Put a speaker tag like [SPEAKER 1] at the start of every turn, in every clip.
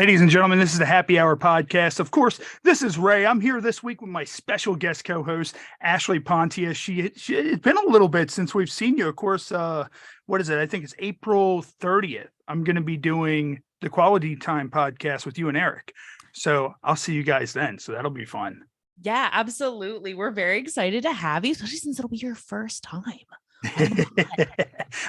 [SPEAKER 1] Ladies and gentlemen, this is the Happy Hour podcast. Of course, this is Ray. I'm here this week with my special guest co-host, Ashley Pontius. It's been a little bit since we've seen you. Of course, what is it? I think it's April 30th. I'm going to be doing the Quality Time podcast with you and Eric. So I'll see you guys then. So that'll be fun.
[SPEAKER 2] Yeah, absolutely. We're very excited to have you, especially since it'll be your first time.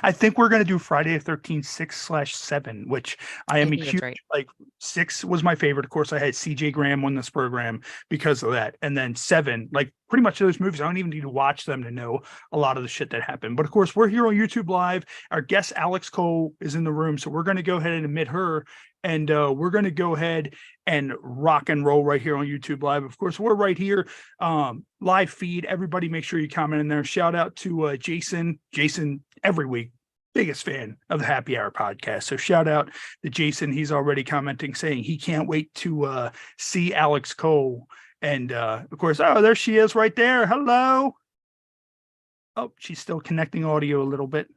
[SPEAKER 1] I think we're going to do Friday the 13th 6/7, which I am a huge,
[SPEAKER 2] right.
[SPEAKER 1] Like 6 was my favorite. Of course, I had CJ Graham on this program because of that. And then 7, like pretty much those movies, I don't even need to watch them to know a lot of the shit that happened. But of course, we're here on YouTube Live. Our guest, Alex Cole, is in the room. So we're going to go ahead and admit her. And we're going to go ahead and rock and roll right here on YouTube Live. Of course, we're right here, live feed. Everybody make sure you comment in there. Shout out to Jason. Jason, every week, biggest fan of the Happy Hour podcast. So shout out to Jason. He's already commenting saying he can't wait to see Alex Cole. And of course, oh, there she is right there. Hello. Oh, she's still connecting audio a little bit.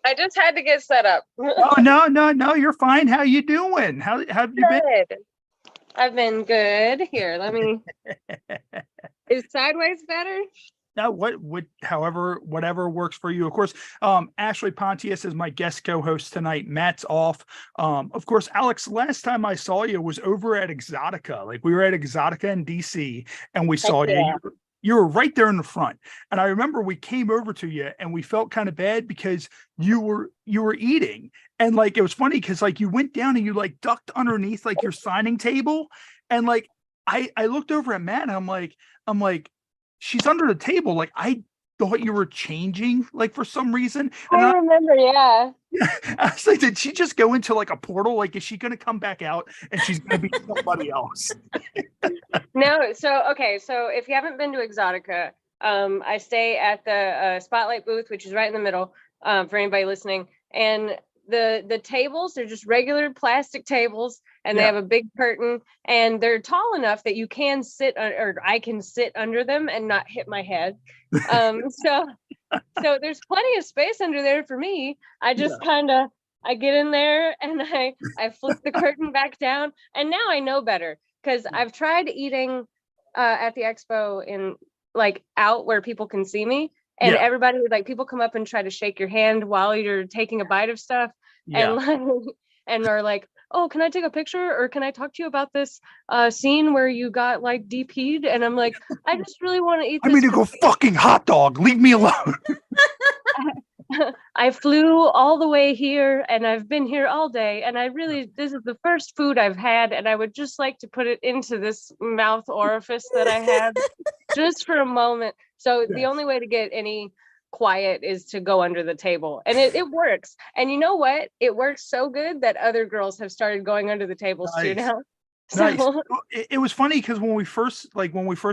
[SPEAKER 3] I just had to get set up.
[SPEAKER 1] Oh, no, you're fine. How you doing? How have you been?
[SPEAKER 3] I've been good. Here, let me. Is sideways better?
[SPEAKER 1] No, whatever works for you. Of course, Ashley Pontius is my guest co-host tonight. Matt's off. Of course, Alex, last time I saw you was over at Exotica. Like we were at Exotica in DC and we saw you. You were right there in the front. And I remember we came over to you and we felt kind of bad because you were eating. And like, it was funny because like you went down and you like ducked underneath like your signing table. And like, I looked over at Matt and I'm like, she's under the table. Like I thought you were changing like for some reason. And
[SPEAKER 3] I remember, yeah.
[SPEAKER 1] I was like, did she just go into like a portal? Like, is she going to come back out and she's going to be somebody else?
[SPEAKER 3] No, so if you haven't been to Exotica, I stay at the Spotlight booth, which is right in the middle, for anybody listening. And the tables, they're just regular plastic tables, and they have a big curtain, and they're tall enough that you can sit, or I can sit under them and not hit my head. So there's plenty of space under there for me. I just I get in there and I flip the curtain back down, and now I know better. Because I've tried eating at the expo in like out where people can see me, and everybody like people come up and try to shake your hand while you're taking a bite of stuff, and are like, oh, can I take a picture or can I talk to you about this scene where you got like DP'd? And I'm like, I just really want to eat.
[SPEAKER 1] I mean, to go fucking hot dog. Leave me alone.
[SPEAKER 3] I flew all the way here and I've been here all day, and this is the first food I've had, and I would just like to put it into this mouth orifice that I have just for a moment. So the only way to get any quiet is to go under the table, and it works. And you know what? It works so good that other girls have started going under the tables too now.
[SPEAKER 1] Nice. So, it was funny because when we first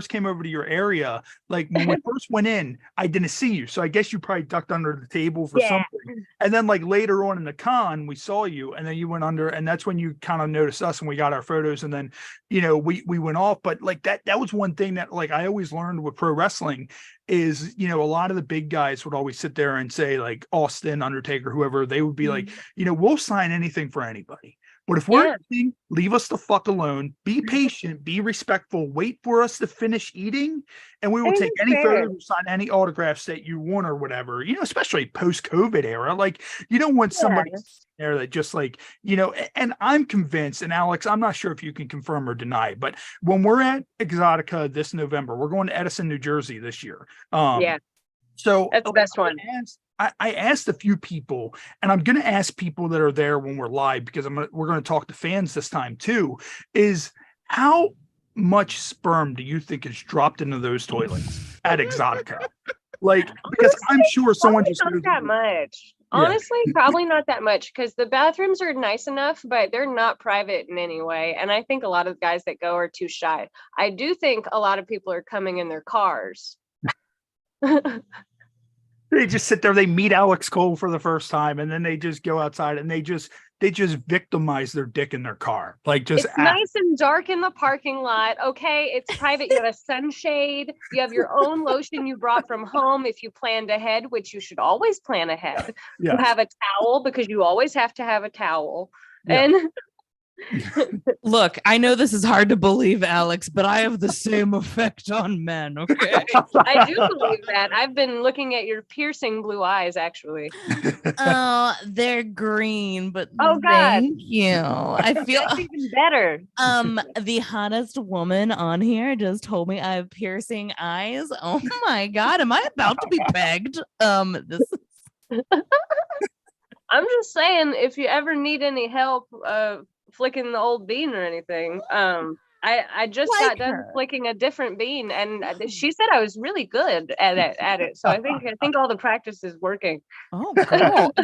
[SPEAKER 1] came over to your area, like when we first went in, I didn't see you. So I guess you probably ducked under the table for something. And then like later on in the con, we saw you, and then you went under, and that's when you kind of noticed us and we got our photos, and then we went off. But like that was one thing that like I always learned with pro wrestling is, a lot of the big guys would always sit there and say like Austin, Undertaker, whoever, they would be like, we'll sign anything for anybody. But if we're eating, leave us the fuck alone. Be patient, be respectful, wait for us to finish eating, and we will take any photos or sign any autographs that you want or whatever, especially post-COVID era. Like, you don't want somebody there that just like, and I'm convinced, and Alex, I'm not sure if you can confirm or deny, but when we're at Exotica this November, we're going to Edison, New Jersey this year. So
[SPEAKER 3] that's the best one.
[SPEAKER 1] I asked a few people, and I'm going to ask people that are there when we're live, because we're going to talk to fans this time too, is how much sperm do you think is dropped into those toilets at Exotica? Like, because honestly, I'm sure someone just
[SPEAKER 3] not that much. Honestly, probably not that much, because the bathrooms are nice enough, but they're not private in any way. And I think a lot of the guys that go are too shy. I do think a lot of people are coming in their cars.
[SPEAKER 1] They just sit there, they meet Alex Cole for the first time, and then they just go outside and they just victimize their dick in their car. Like, just
[SPEAKER 3] it's nice and dark in the parking lot. Okay, it's private. You have a sunshade. You have your own lotion you brought from home if you planned ahead, which you should always plan ahead. You have a towel, because you always have to have a towel.
[SPEAKER 1] Yeah.
[SPEAKER 3] And
[SPEAKER 2] Look, I know this is hard to believe, Alex, but I have the same effect on men. Okay.
[SPEAKER 3] I do believe that. I've been looking at your piercing blue eyes, actually.
[SPEAKER 2] Oh, they're green, but
[SPEAKER 3] Oh, God.
[SPEAKER 2] thank you. I feel
[SPEAKER 3] That's even better.
[SPEAKER 2] the hottest woman on here just told me I have piercing eyes. Oh my God, am I about to be pegged? This
[SPEAKER 3] I'm just saying, if you ever need any help flicking the old bean or anything, I just got done flicking a different bean, and she said I was really good at it. So I think all the practice is working.
[SPEAKER 2] Oh,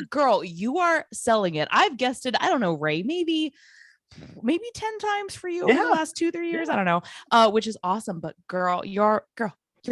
[SPEAKER 2] girl, you are selling it. I've guessed it. I don't know, Ray, maybe 10 times for you over the last 2-3 years. I don't know. Which is awesome. But girl, you're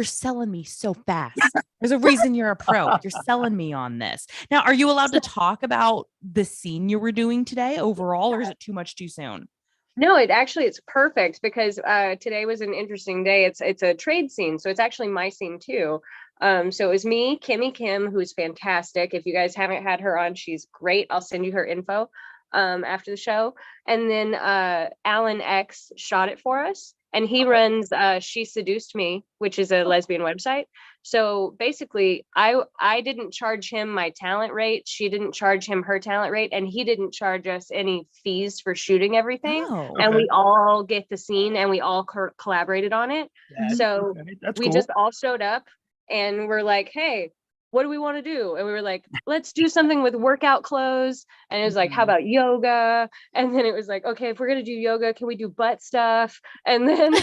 [SPEAKER 2] selling me so fast. There's a reason you're a pro. You're selling me on this. Now, are you allowed to talk about the scene you were doing today overall, or is it too much too soon?
[SPEAKER 3] No, it's perfect because today was an interesting day. It's a trade scene, so it's actually my scene too. So it was me, Kimmy Kim, who's fantastic. If you guys haven't had her on, she's great. I'll send you her info after the show. And then Alan X shot it for us. And he runs She Seduced Me, which is a lesbian website. So basically, I didn't charge him my talent rate. She didn't charge him her talent rate. And he didn't charge us any fees for shooting everything. And we all get the scene and we all collaborated on it. So we just all showed up and we're like, hey, what do we want to do? And we were like, let's do something with workout clothes. And it was like, how about yoga? And then it was like, okay, if we're going to do yoga, can we do butt stuff? And then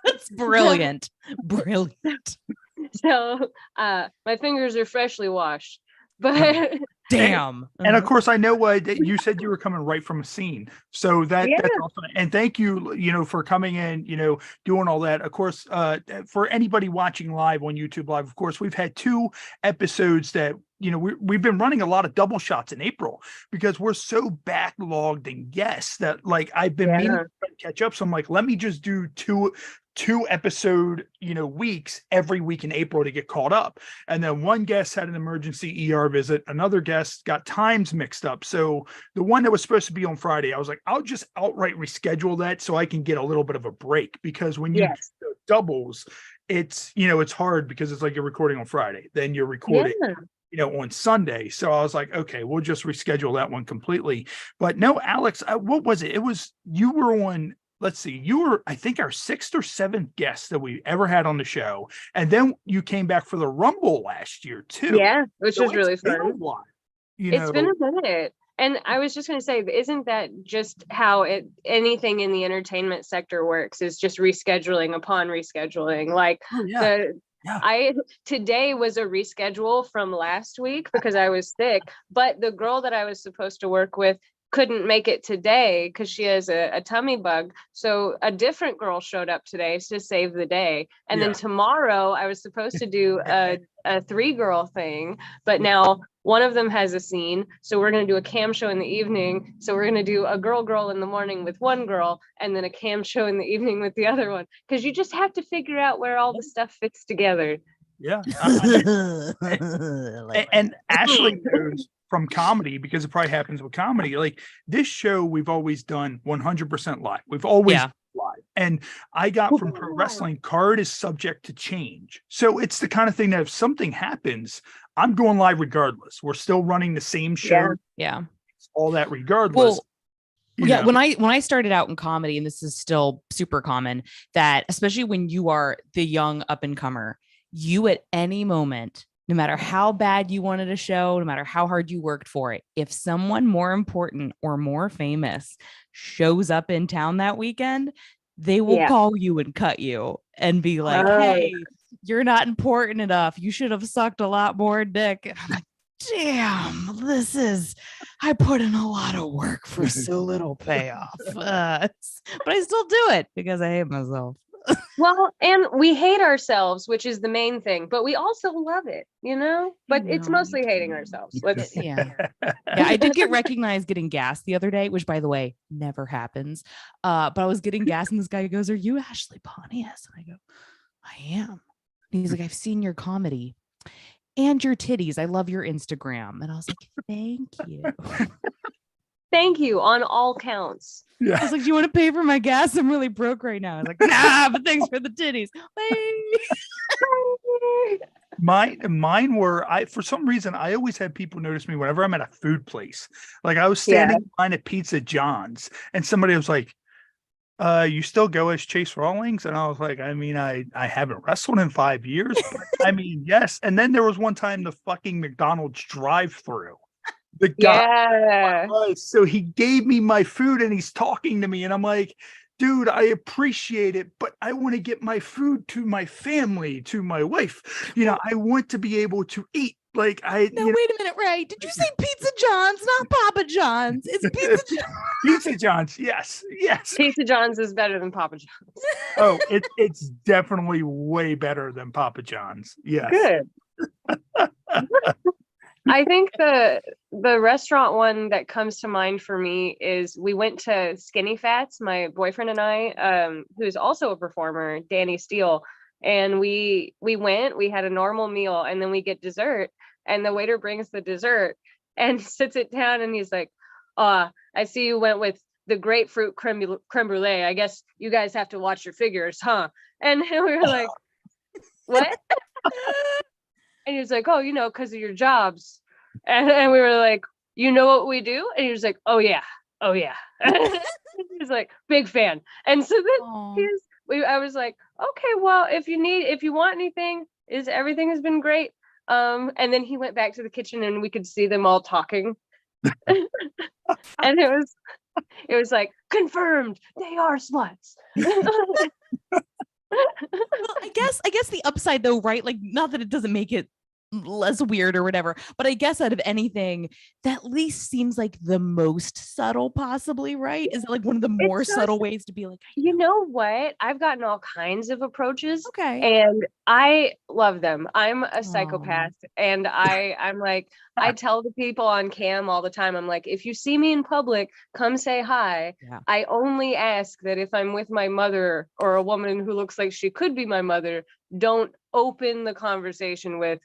[SPEAKER 2] it's brilliant.
[SPEAKER 3] So my fingers are freshly washed, but
[SPEAKER 2] damn.
[SPEAKER 1] And of course, I know you said you were coming right from a scene. So that's awesome. And thank you, for coming in, doing all that. Of course, for anybody watching live on YouTube Live, of course, we've had 2 episodes that, we've been running a lot of double shots in April because we're so backlogged in guests that I've been meaning to catch up. So I'm like, let me just do two episode, weeks every week in April to get caught up. And then one guest had an emergency ER visit. Another guest got times mixed up. So the one that was supposed to be on Friday, I was like, I'll just outright reschedule that so I can get a little bit of a break, because when you do doubles, it's, it's hard because it's like you're recording on Friday, then you're recording on Sunday. So I was like, okay, we'll just reschedule that one completely. But no, Alex, what was it? You were on, let's see, you were, I think, our 6th or 7th guest that we ever had on the show. And then you came back for the Rumble last year too.
[SPEAKER 3] Yeah, which was really fun.
[SPEAKER 1] It's
[SPEAKER 3] been a minute. And I was just going to say, isn't that just how anything in the entertainment sector works, is just rescheduling upon rescheduling? Today was a reschedule from last week because I was sick, but the girl that I was supposed to work with couldn't make it today because she has a tummy bug. So a different girl showed up today to save the day. And then tomorrow I was supposed to do a 3-girl thing, but now one of them has a scene. So we're going to do a cam show in the evening. So we're going to do a girl in the morning with one girl, and then a cam show in the evening with the other one. Because you just have to figure out where all the stuff fits together.
[SPEAKER 1] Yeah. And Ashley knows from comedy, because it probably happens with comedy, this show we've always done 100% live. We've always live. And I got from pro wrestling, card is subject to change. So it's the kind of thing that if something happens, I'm going live regardless. We're still running the same show.
[SPEAKER 2] Yeah.
[SPEAKER 1] It's all that regardless.
[SPEAKER 2] Well, when I started out in comedy, and this is still super common, that especially when you are the young up and comer, you at any moment, no matter how bad you wanted a show, no matter how hard you worked for it, if someone more important or more famous shows up in town that weekend, they will call you and cut you and be like, hey, you're not important enough. You should have sucked a lot more dick. And I'm like, damn, I put in a lot of work for so little payoff. But I still do it because I hate myself.
[SPEAKER 3] Well, and we hate ourselves, which is the main thing, but we also love it, but it's mostly hating ourselves.
[SPEAKER 2] I did get recognized getting gas the other day, which, by the way, never happens. But I was getting gas and this guy goes, "Are you Ashley Pontius?" And I go, "I am." And he's like, "I've seen your comedy and your titties. I love your Instagram." And I was like, "Thank you."
[SPEAKER 3] Thank you on all counts.
[SPEAKER 1] Yeah.
[SPEAKER 2] I was like, do you want to pay for my gas? I'm really broke right now. I was like, nah, but thanks for the titties.
[SPEAKER 1] Mine were, for some reason I always had people notice me whenever I'm at a food place. Like I was standing in line at Pizza John's and somebody was like, you still go as Chase Rawlings? And I was like, I mean, I haven't wrestled in 5 years, but I mean, yes. And then there was one time the fucking McDonald's drive-through. The guy, so he gave me my food and he's talking to me and I'm like, dude, I appreciate it, but I want to get my food to my family, to my wife. You know, I want to be able to eat. Like
[SPEAKER 2] wait a minute, Ray. Did you say Pizza John's, not Papa John's? It's Pizza John's.
[SPEAKER 1] Pizza John's, yes.
[SPEAKER 3] Pizza John's is better than Papa John's.
[SPEAKER 1] Oh, it's definitely way better than Papa John's. Yes.
[SPEAKER 3] Good. I think the restaurant one that comes to mind for me is we went to Skinny Fats, my boyfriend and I, who's also a performer, Danny Steele. And we had a normal meal and then we get dessert and the waiter brings the dessert and sits it down and he's like, I see you went with the grapefruit creme brulee. I guess you guys have to watch your figures, huh? And we were like, what? And he was like, oh, you know, because of your jobs. And we were like, you know what we do? And he was like, oh yeah. He's like, big fan. And so then I was like, okay, well, if you want anything, everything has been great. And then he went back to the kitchen and we could see them all talking. And it was like, confirmed, they are sluts.
[SPEAKER 2] Well, I guess the upside though, right? Like, not that it doesn't make it less weird or whatever, but I guess out of anything, that at least seems like the most subtle possibly, right? Is it like one of the more subtle ways to be like,
[SPEAKER 3] you know what? I've gotten all kinds of approaches.
[SPEAKER 2] Okay.
[SPEAKER 3] And I love them. I'm a psychopath. And I'm like, I tell the people on cam all the time, I'm like, if you see me in public, come say hi. Yeah. I only ask that if I'm with my mother or a woman who looks like she could be my mother, don't open the conversation with,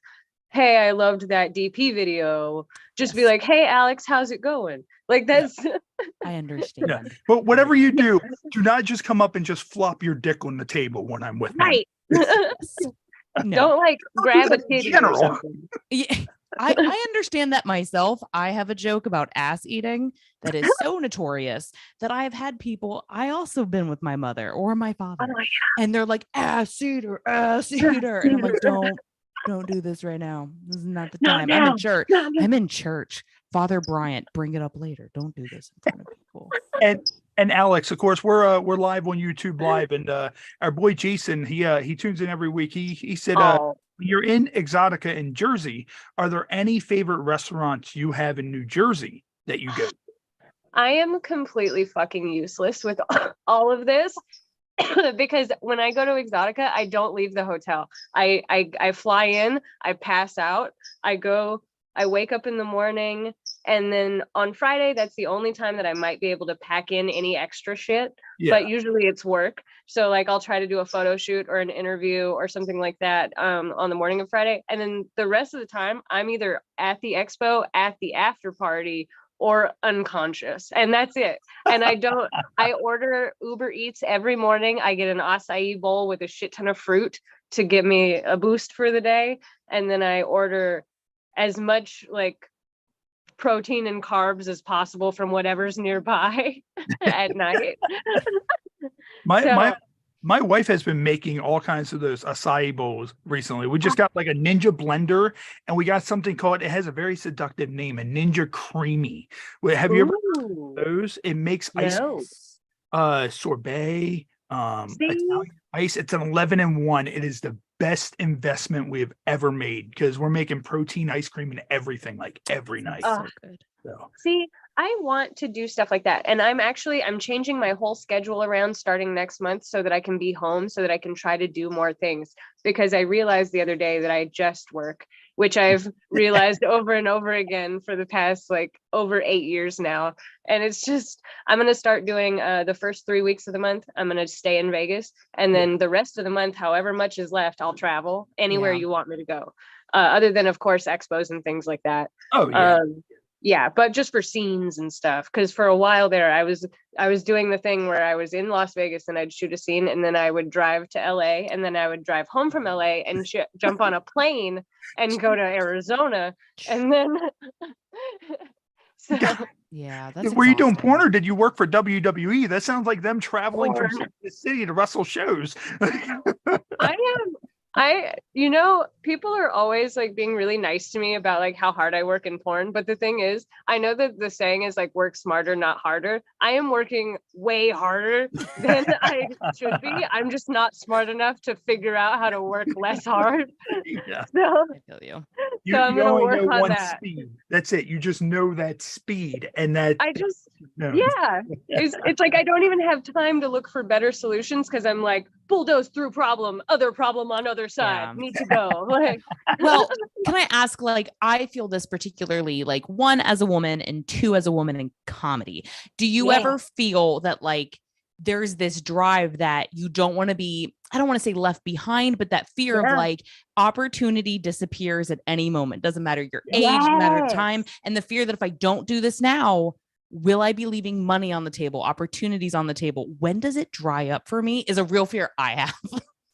[SPEAKER 3] hey, I loved that DP video. Just be like, hey, Alex, how's it going? Like that's.
[SPEAKER 2] I understand.
[SPEAKER 1] Yeah. But whatever you do not just come up and just flop your dick on the table when I'm with
[SPEAKER 3] right.
[SPEAKER 1] them.
[SPEAKER 3] No. Don't like grab a titty or something.
[SPEAKER 2] Yeah. I understand that myself. I have a joke about ass eating that is so notorious that I've had people, I also been with my mother or my father, and they're like, ass eater. And I'm like, don't do this right now. This is not the time. I'm in church. I'm in church. Father Bryant, bring it up later. Don't do this in front of people.
[SPEAKER 1] And Alex, of course, we're live on YouTube Live, and our boy Jason, he tunes in every week. He said, when you're in Exotica in Jersey, are there any favorite restaurants you have in New Jersey that you go to?
[SPEAKER 3] I am completely fucking useless with all of this. Because when I go to Exotica, I don't leave the hotel. I fly in, I pass out, I wake up in the morning, and then on Friday, that's the only time that I might be able to pack in any extra shit. Yeah. But usually it's work. So like I'll try to do a photo shoot or an interview or something like that on the morning of Friday. And then the rest of the time, I'm either at the expo, at the after party, or unconscious, and that's it. And I order Uber Eats every morning. I get an acai bowl with a shit ton of fruit to give me a boost for the day. And then I order as much like protein and carbs as possible from whatever's nearby at night.
[SPEAKER 1] My wife has been making all kinds of those acai bowls recently. We just got like a Ninja blender, and we got something called, it has a very seductive name, a Ninja Creamy. Have you ever heard of those? It makes ice, sorbet, Italian ice. It's an 11-in-1. It is the best investment we have ever made because we're making protein ice cream and everything like every night.
[SPEAKER 3] Oh, good. So. See, I want to do stuff like that. And I'm changing my whole schedule around starting next month so that I can be home, so that I can try to do more things, because I realized the other day that I just work, which I've realized over and over again for the past like over 8 years now. And it's just, I'm going to start doing the first 3 weeks of the month. I'm going to stay in Vegas. And then the rest of the month, however much is left, I'll travel anywhere you want me to go. Other than, of course, expos and things like that.
[SPEAKER 1] Oh, yeah.
[SPEAKER 3] Yeah, but just for scenes and stuff. Because for a while there, I was doing the thing where I was in Las Vegas and I'd shoot a scene, and then I would drive to LA, and then I would drive home from LA and jump on a plane and go to Arizona, and then so
[SPEAKER 2] Yeah, that's
[SPEAKER 1] Were you doing
[SPEAKER 2] exhausting.
[SPEAKER 1] porn or did you work for WWE? That sounds like them traveling from city to city to wrestle shows.
[SPEAKER 3] People are always like being really nice to me about like how hard I work in porn. But the thing is, I know that the saying is like work smarter, not harder. I am working way harder than I should be. I'm just not smart enough to figure out how to work less hard.
[SPEAKER 1] Yeah.
[SPEAKER 3] So
[SPEAKER 2] I feel you.
[SPEAKER 3] I'm gonna
[SPEAKER 1] only
[SPEAKER 3] work
[SPEAKER 1] know
[SPEAKER 3] on
[SPEAKER 1] one
[SPEAKER 3] that.
[SPEAKER 1] speed. That's it. You just know that speed, and that
[SPEAKER 3] it's like I don't even have time to look for better solutions because I'm like bulldoze through problem, other problem on other side.
[SPEAKER 2] Yeah.
[SPEAKER 3] Need to go. Like,
[SPEAKER 2] well, can I ask, like, I feel this particularly, like, one, as a woman, and two, as a woman in comedy. Do you ever feel that like there's this drive that you don't want to be, I don't want to say left behind, but that fear of like opportunity disappears at any moment. Doesn't matter your age, doesn't matter time. And the fear that if I don't do this now, will I be leaving money on the table, opportunities on the table? When does it dry up for me is a real fear I have.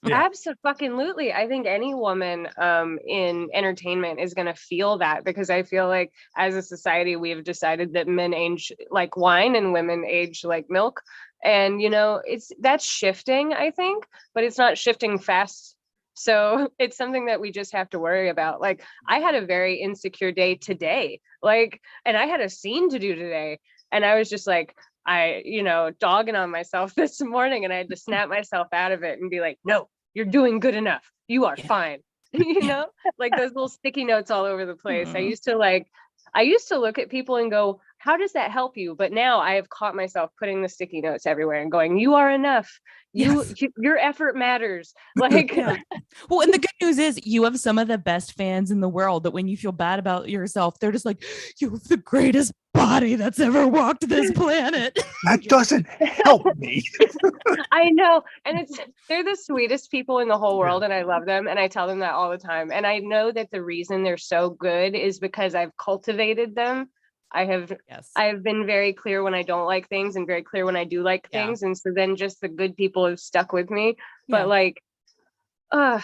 [SPEAKER 1] Yeah.
[SPEAKER 3] Absolutely. I think any woman in entertainment is going to feel that, because I feel like as a society, we have decided that men age like wine and women age like milk. And, that's shifting, I think, but it's not shifting fast. So it's something that we just have to worry about. Like, I had a very insecure day today, and I had a scene to do today. And I was just like, dogging on myself this morning, and I had to snap myself out of it and be like, no, you're doing good enough. You are fine. Like those little sticky notes all over the place. I used to look at people and go, how does that help you? But now I have caught myself putting the sticky notes everywhere and going, you are enough. Your effort matters. Like,
[SPEAKER 2] well, and the good news is you have some of the best fans in the world that when you feel bad about yourself, they're just like, you have the greatest body that's ever walked this planet.
[SPEAKER 1] That doesn't help me.
[SPEAKER 3] I know. And they're the sweetest people in the whole world. And I love them. And I tell them that all the time. And I know that the reason they're so good is because I've cultivated them. I have been very clear when I don't like things and very clear when I do like things. And so then just the good people have stuck with me. But the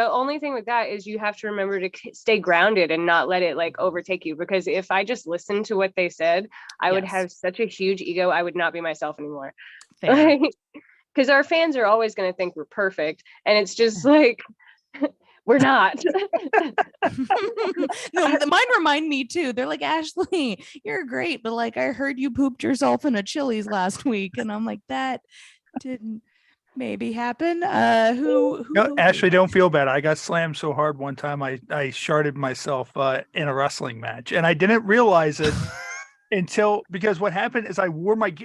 [SPEAKER 3] only thing with that is you have to remember to stay grounded and not let it like overtake you. Because if I just listened to what they said, I would have such a huge ego. I would not be myself anymore. Because our fans are always going to think we're perfect. And it's just like, we're not.
[SPEAKER 2] No, mine remind me too. They're like, Ashley, you're great, but like I heard you pooped yourself in a Chili's last week, and I'm like, that didn't maybe happen.
[SPEAKER 1] Ashley, don't feel bad. I got slammed so hard one time I sharted myself in a wrestling match, and I didn't realize it because what happened is I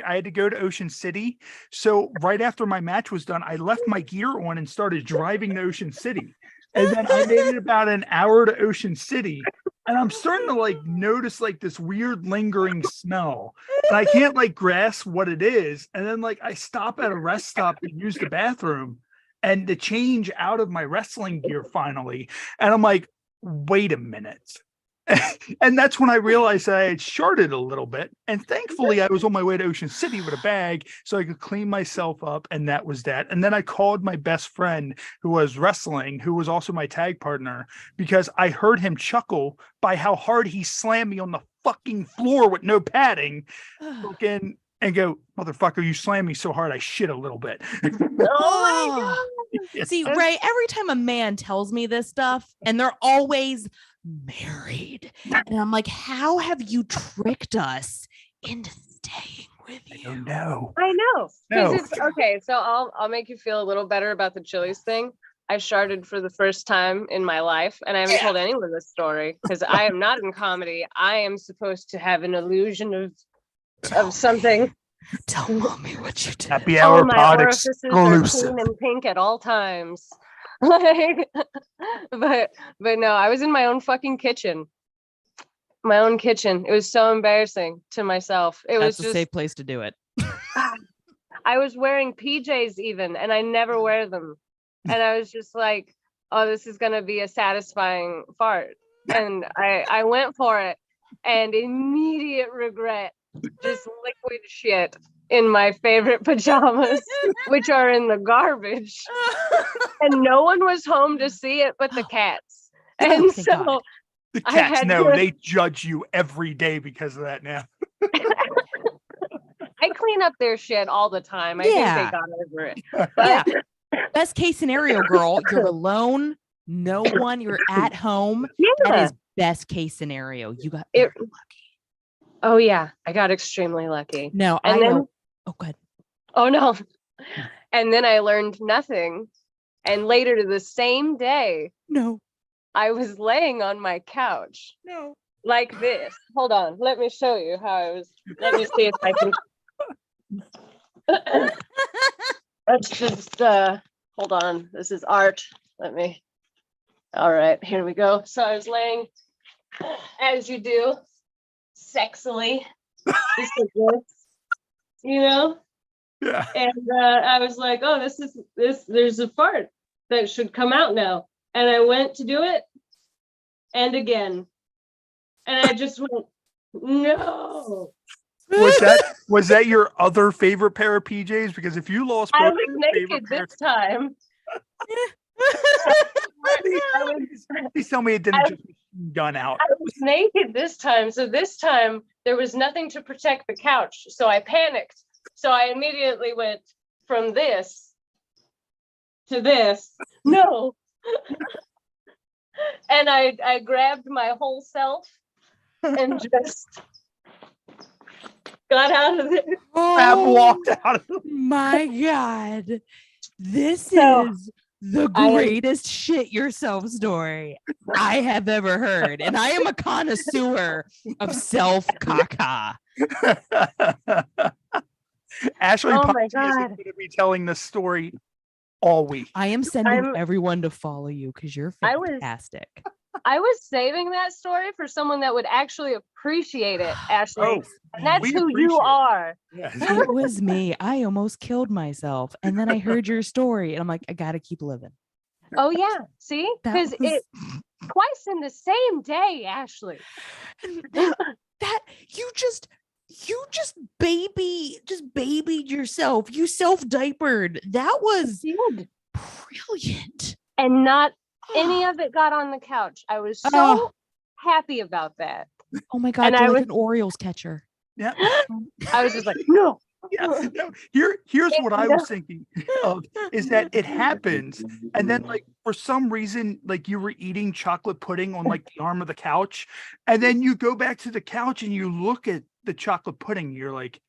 [SPEAKER 1] had to go to Ocean City. So right after my match was done, I left my gear on and started driving to Ocean City. And then I made it about an hour to Ocean City, and I'm starting to like notice like this weird lingering smell, and I can't like grasp what it is. And then like I stop at a rest stop to use the bathroom and to change out of my wrestling gear finally. And I'm like, wait a minute. And that's when I realized that I had sharted a little bit. And thankfully I was on my way to Ocean City with a bag so I could clean myself up. And that was that. And then I called my best friend who was wrestling, who was also my tag partner, because I heard him chuckle by how hard he slammed me on the fucking floor with no padding. And go, motherfucker, you slammed me so hard I shit a little bit.
[SPEAKER 2] Oh. See, Ray, every time a man tells me this stuff, and they're always married, and I'm like, how have you tricked us into staying with you?
[SPEAKER 1] I don't know.
[SPEAKER 3] I know. It's okay. So I'll make you feel a little better about the Chili's thing. I sharted for the first time in my life, and I haven't told anyone this story because I am not in comedy. I am supposed to have an illusion of something.
[SPEAKER 2] Tell mommy what you did.
[SPEAKER 1] Happy Hour Pod
[SPEAKER 3] exclusive. Clean and pink at all times. Like, but no, I was in my own fucking kitchen. My own kitchen. It was so embarrassing to myself.
[SPEAKER 2] That's a safe place to do it.
[SPEAKER 3] I was wearing PJs even, and I never wear them. And I was just like, oh, this is gonna be a satisfying fart. And I went for it. and immediate regret. Just liquid shit in my favorite pajamas, which are in the garbage. And no one was home to see it but the cats. And
[SPEAKER 2] thank
[SPEAKER 3] so
[SPEAKER 2] God.
[SPEAKER 1] The
[SPEAKER 3] I
[SPEAKER 1] cats
[SPEAKER 3] had
[SPEAKER 1] know
[SPEAKER 3] to-
[SPEAKER 1] they judge you every day because of that now.
[SPEAKER 3] I clean up their shit all the time. I think
[SPEAKER 2] Yeah.
[SPEAKER 3] they got over it.
[SPEAKER 2] Yeah.
[SPEAKER 3] But
[SPEAKER 2] Best case scenario, girl, you're alone, no one, you're at home. That
[SPEAKER 3] yeah.
[SPEAKER 2] is best case scenario. You got
[SPEAKER 3] It-
[SPEAKER 2] very lucky.
[SPEAKER 3] Oh yeah, I got extremely lucky.
[SPEAKER 2] No,
[SPEAKER 3] And
[SPEAKER 2] I
[SPEAKER 3] then-
[SPEAKER 2] know. Oh, good.
[SPEAKER 3] Oh no. And then I learned nothing. And later the same day,
[SPEAKER 2] No.
[SPEAKER 3] I was laying on my couch
[SPEAKER 2] No.
[SPEAKER 3] like this. Hold on, let me show you how I was. Let me see if I can. Let's just hold on. This is art. All right, here we go. So I was laying as you do, sexily. Just like this, you know?
[SPEAKER 1] Yeah.
[SPEAKER 3] And I was like, oh, there's a fart that should come out now. And I went to do it. And again. And I just went, no.
[SPEAKER 1] Was that your other favorite pair of PJs? Because if you lost
[SPEAKER 3] I
[SPEAKER 1] both
[SPEAKER 3] was
[SPEAKER 1] your
[SPEAKER 3] naked
[SPEAKER 1] favorite
[SPEAKER 3] this
[SPEAKER 1] pairs,
[SPEAKER 3] time.
[SPEAKER 1] please tell me it didn't
[SPEAKER 3] I-
[SPEAKER 1] just gun out.
[SPEAKER 3] I was naked this time. So this time there was nothing to protect the couch. So I panicked. So I immediately went from this to this. No. And I grabbed my whole self and just got out of there.
[SPEAKER 1] Crab
[SPEAKER 2] Oh
[SPEAKER 1] walked out of the
[SPEAKER 2] my God. This
[SPEAKER 3] So,
[SPEAKER 2] is the
[SPEAKER 3] I am-
[SPEAKER 2] greatest shit yourself story I have ever heard. And I am a connoisseur of self caca.
[SPEAKER 1] Ashley
[SPEAKER 3] Oh my
[SPEAKER 1] Ponzi is
[SPEAKER 3] God.
[SPEAKER 1] going to be telling this story all week.
[SPEAKER 2] I am sending
[SPEAKER 3] I'm-
[SPEAKER 2] everyone to follow you because you're
[SPEAKER 3] I was-
[SPEAKER 2] fantastic.
[SPEAKER 3] I was saving that story for someone that would actually appreciate it, Ashley.
[SPEAKER 1] Oh,
[SPEAKER 3] And that's
[SPEAKER 1] we
[SPEAKER 3] who
[SPEAKER 1] appreciate
[SPEAKER 3] you
[SPEAKER 1] it.
[SPEAKER 3] are.
[SPEAKER 1] Yes.
[SPEAKER 2] It was me. I almost killed myself. And then I heard your story and I'm like, I got to keep living.
[SPEAKER 3] Oh yeah. See?
[SPEAKER 2] That
[SPEAKER 3] Because
[SPEAKER 2] was-
[SPEAKER 3] it twice in the same day, Ashley.
[SPEAKER 2] And that you just babied yourself. You self-diapered. That was
[SPEAKER 3] Did.
[SPEAKER 2] brilliant.
[SPEAKER 3] And not any of it got on the couch. I was so
[SPEAKER 2] Oh.
[SPEAKER 3] happy about that.
[SPEAKER 2] Oh my God,
[SPEAKER 3] And
[SPEAKER 2] you're
[SPEAKER 3] I
[SPEAKER 2] like
[SPEAKER 3] was-
[SPEAKER 2] an Orioles catcher.
[SPEAKER 1] Yeah.
[SPEAKER 3] I was just like, no.
[SPEAKER 1] Yeah. No, here's what I was thinking of is that it happens, and then like for some reason, like you were eating chocolate pudding on like the arm of the couch, and then you go back to the couch and you look at the chocolate pudding, you're like,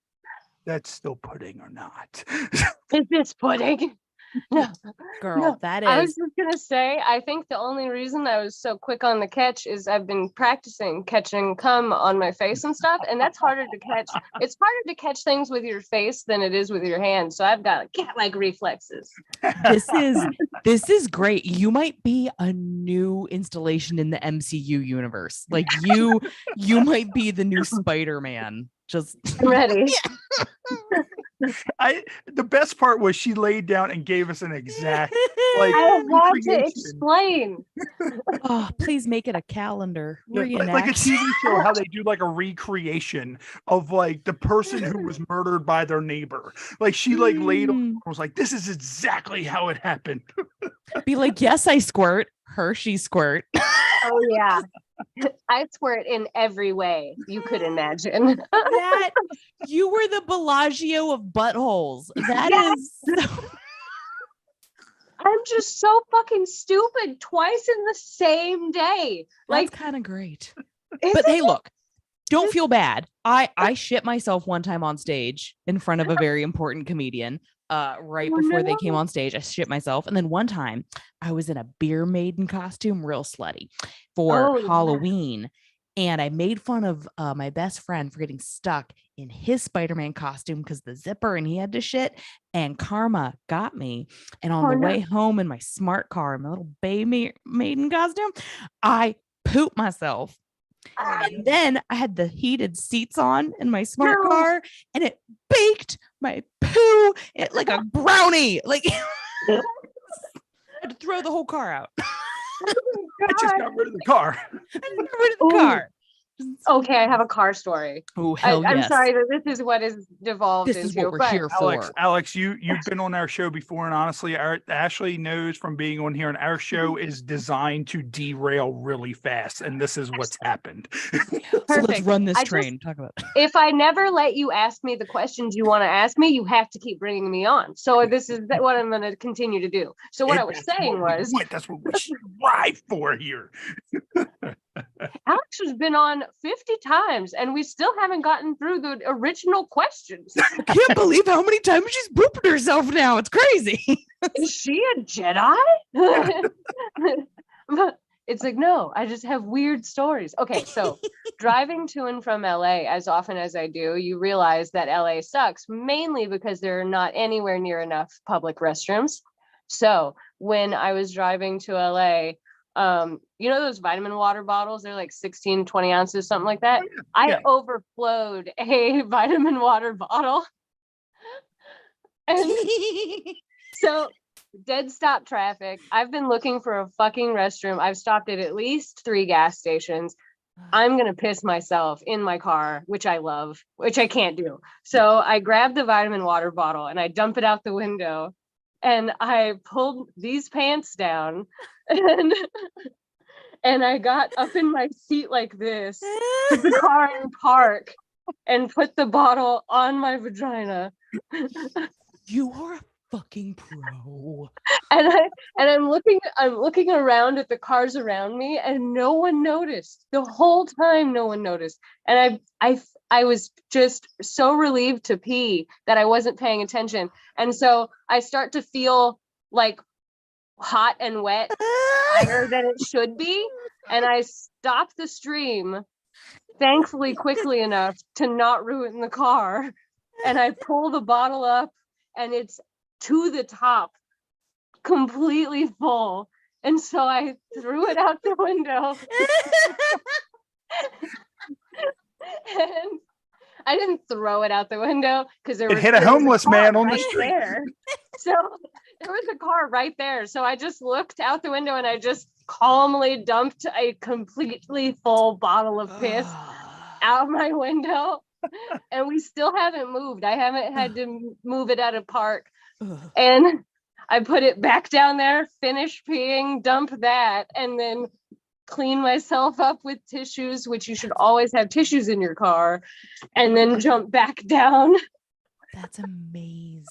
[SPEAKER 1] that's still pudding or not?
[SPEAKER 3] Is this pudding? No.
[SPEAKER 2] Girl,
[SPEAKER 3] No,
[SPEAKER 2] that
[SPEAKER 3] I was
[SPEAKER 2] is
[SPEAKER 3] just gonna say, I think the only reason I was so quick on the catch is I've been practicing catching cum on my face and stuff, and that's harder to catch. It's harder to catch things with your face than it is with your hands. So I've got cat-like reflexes.
[SPEAKER 2] this is great. You might be a new installation in the MCU universe. Like you might be the new Spider-Man. Just
[SPEAKER 3] I'm ready.
[SPEAKER 1] The best part was she laid down and gave us an exact like
[SPEAKER 3] I want to
[SPEAKER 1] recreation.
[SPEAKER 3] explain.
[SPEAKER 2] oh, please make it a calendar.
[SPEAKER 1] Like a
[SPEAKER 2] Reenact.
[SPEAKER 1] TV show, how they do like a recreation of like the person who was murdered by their neighbor. Like she like laid on and was like, this is exactly how it happened.
[SPEAKER 2] Be like, yes, I squirt. Hershey squirt.
[SPEAKER 3] Oh yeah. I squirt in every way you could imagine.
[SPEAKER 2] That you were the Bellagio of buttholes. That is so-
[SPEAKER 3] I'm just so fucking stupid twice in the same day.
[SPEAKER 2] that's
[SPEAKER 3] Like,
[SPEAKER 2] kind of great.
[SPEAKER 3] isn't
[SPEAKER 2] But hey,
[SPEAKER 3] it-
[SPEAKER 2] look, don't feel bad. I shit myself one time on stage in front of a very important comedian. Right
[SPEAKER 3] Oh,
[SPEAKER 2] before they came
[SPEAKER 3] no.
[SPEAKER 2] on stage, I shit myself. And then one time I was in a beer maiden costume, real slutty, for
[SPEAKER 3] Oh, yeah.
[SPEAKER 2] Halloween. And I made fun of my best friend for getting stuck in his Spider-Man costume because the zipper and he had to shit. And karma got me. And on
[SPEAKER 3] Oh,
[SPEAKER 2] the
[SPEAKER 3] no.
[SPEAKER 2] way home in my smart car, my little bay maiden costume, I pooped myself. And then I had the heated seats on in my smart
[SPEAKER 3] No.
[SPEAKER 2] car, and it baked my poo like a brownie. Like I had to throw the whole car out.
[SPEAKER 1] I just got rid of the car.
[SPEAKER 2] I got rid of the
[SPEAKER 3] Ooh.
[SPEAKER 2] car.
[SPEAKER 3] Okay, I have a car story.
[SPEAKER 2] Oh, hell
[SPEAKER 3] I'm
[SPEAKER 2] yes.
[SPEAKER 3] sorry that this is what is devolved
[SPEAKER 2] This
[SPEAKER 3] into.
[SPEAKER 2] is what we're
[SPEAKER 3] but
[SPEAKER 2] here for.
[SPEAKER 1] Alex, you've been on our show before, and honestly, Ashley knows from being on here, and our show is designed to derail really fast, and this is what's happened.
[SPEAKER 2] So let's run this train. Talk about it.
[SPEAKER 3] If I never let you ask me the questions you want to ask me, you have to keep bringing me on. So this is what I'm going to continue to do. So what I was saying was,
[SPEAKER 1] that's what we strive for here.
[SPEAKER 3] Alex has been on 50 times and we still haven't gotten through the original questions.
[SPEAKER 2] I can't believe how many times she's pooping herself now. It's crazy.
[SPEAKER 3] Is she a Jedi? It's like, no, I just have weird stories. Okay, so driving to and from LA as often as I do, you realize that LA sucks, mainly because there are not anywhere near enough public restrooms. So when I was driving to LA, you know those vitamin water bottles, they're like 16 20 ounces, something like that. I overflowed a vitamin water bottle, and so dead stop traffic. I've been looking for a fucking restroom. I've stopped at least 3 gas stations. I'm gonna piss myself in my car, which I love, which I can't do. So I grabbed the vitamin water bottle and I dump it out the window, and I pulled these pants down, and I got up in my seat like this, put the car in park, and put the bottle on my vagina.
[SPEAKER 2] You are a fucking pro.
[SPEAKER 3] And I'm looking around at the cars around me, and no one noticed. The whole time, no one noticed. And I was just so relieved to pee that I wasn't paying attention. And so I start to feel like hot and wet, higher than it should be, and I stop the stream, thankfully quickly enough to not ruin the car, and I pull the bottle up, and it's to the top, completely full, and so I threw it out the window. And I didn't throw it out the window because it
[SPEAKER 1] hit a homeless man on the street.
[SPEAKER 3] There. So there was a car right there. So I just looked out the window and I just calmly dumped a completely full bottle of piss out my window. And we still haven't moved. I haven't had to move it out of park. And I put it back down there, finish peeing, dump that, and then clean myself up with tissues, which you should always have tissues in your car, and then jump back down.
[SPEAKER 2] That's amazing.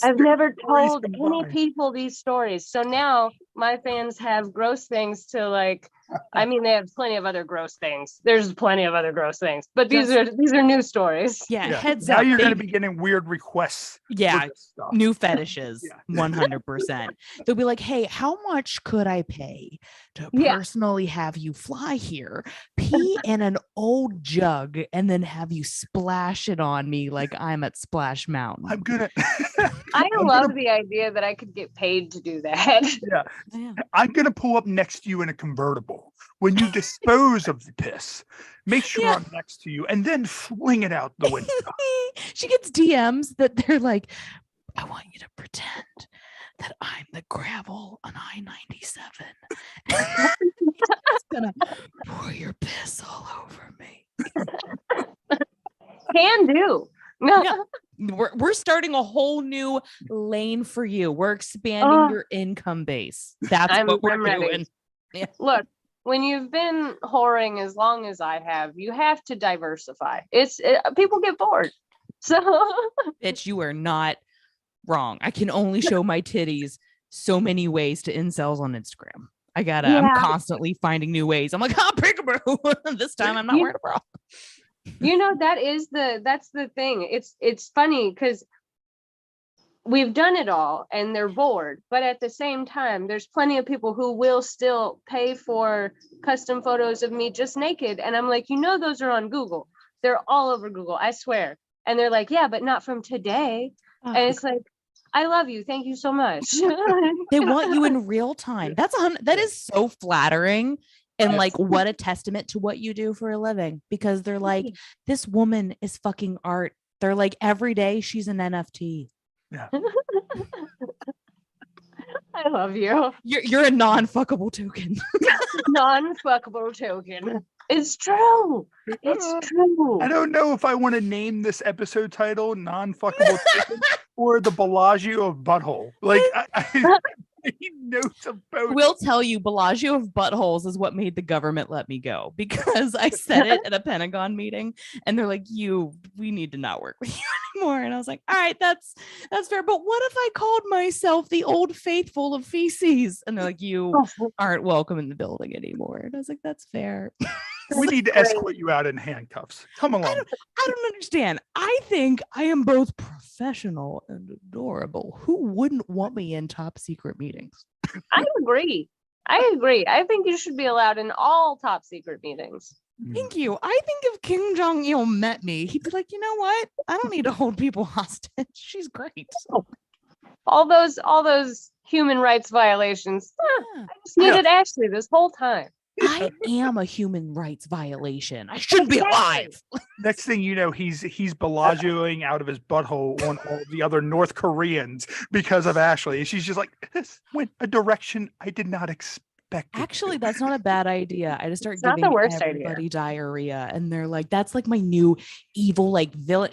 [SPEAKER 3] I've never told any people these stories. So now my fans have gross things to like, I mean, they have plenty of other gross things. There's plenty of other gross things, but these are new stories.
[SPEAKER 2] Yeah, heads
[SPEAKER 1] now
[SPEAKER 2] up.
[SPEAKER 1] You're going to be getting weird requests.
[SPEAKER 2] Yeah, new fetishes, 100%. They'll be like, hey, how much could I pay to personally have you fly here, pee in an old jug, and then have you splash it on me like I'm at Splash Mountain?
[SPEAKER 1] I'm gonna.
[SPEAKER 3] I love the idea that I could get paid to do that.
[SPEAKER 1] Yeah. I'm going to pull up next to you in a convertible. When you dispose of the piss, make sure I'm next to you and then fling it out the window.
[SPEAKER 2] She gets DMs that they're like, I want you to pretend that I'm the gravel on I-97. It's gonna pour your piss all over me.
[SPEAKER 3] Can do. No.
[SPEAKER 2] Yeah. We're starting a whole new lane for you. We're expanding your income base. That's what we're doing. Yeah.
[SPEAKER 3] Look, when you've been whoring as long as I have, you have to diversify. People get bored. So
[SPEAKER 2] bitch, you are not wrong. I can only show my titties so many ways to incels on Instagram. I'm constantly finding new ways. I'm like, peekaboo. This time I'm not wearing a bra.
[SPEAKER 3] You know, that's the thing. It's funny because we've done it all and they're bored, but at the same time, there's plenty of people who will still pay for custom photos of me just naked. And I'm like, those are on Google. They're all over Google, I swear. And they're like, yeah, but not from today. And it's like, I love you. Thank you so much.
[SPEAKER 2] They want you in real time. That is so flattering. And like, what a testament to what you do for a living, because they're like, this woman is fucking art. They're like, every day she's an NFT.
[SPEAKER 1] Yeah.
[SPEAKER 3] I love you.
[SPEAKER 2] You're a non-fuckable token.
[SPEAKER 3] Non-fuckable token. It's true. It's true.
[SPEAKER 1] I don't know if I want to name this episode title "Non-Fuckable Chicken" or "The Bellagio of Butthole." Like, I need notes of both.
[SPEAKER 2] We'll tell you, Bellagio of buttholes is what made the government let me go, because I said it at a Pentagon meeting, and they're like, we need to not work with you anymore. And I was like, all right, that's fair. But what if I called myself the Old Faithful of feces? And they're like, you aren't welcome in the building anymore. And I was like, that's fair.
[SPEAKER 1] We need to escort you out in handcuffs. Come along.
[SPEAKER 2] I don't understand. I think I am both professional and adorable. Who wouldn't want me in top secret meetings?
[SPEAKER 3] I agree. I think you should be allowed in all top secret meetings.
[SPEAKER 2] Thank you. I think if Kim Jong-il met me, he'd be like, you know what? I don't need to hold people hostage. She's great.
[SPEAKER 3] All those human rights violations. I just needed Ashley this whole time.
[SPEAKER 2] I am a human rights violation. I shouldn't be alive.
[SPEAKER 1] Next thing you know, he's Bellagioing out of his butthole on all the other North Koreans because of Ashley. And she's just like, this went a direction I did not expect.
[SPEAKER 2] Actually, that's not a bad idea. I just start
[SPEAKER 3] not
[SPEAKER 2] giving
[SPEAKER 3] the worst
[SPEAKER 2] everybody diarrhea, and they're like, that's like my new evil like villain.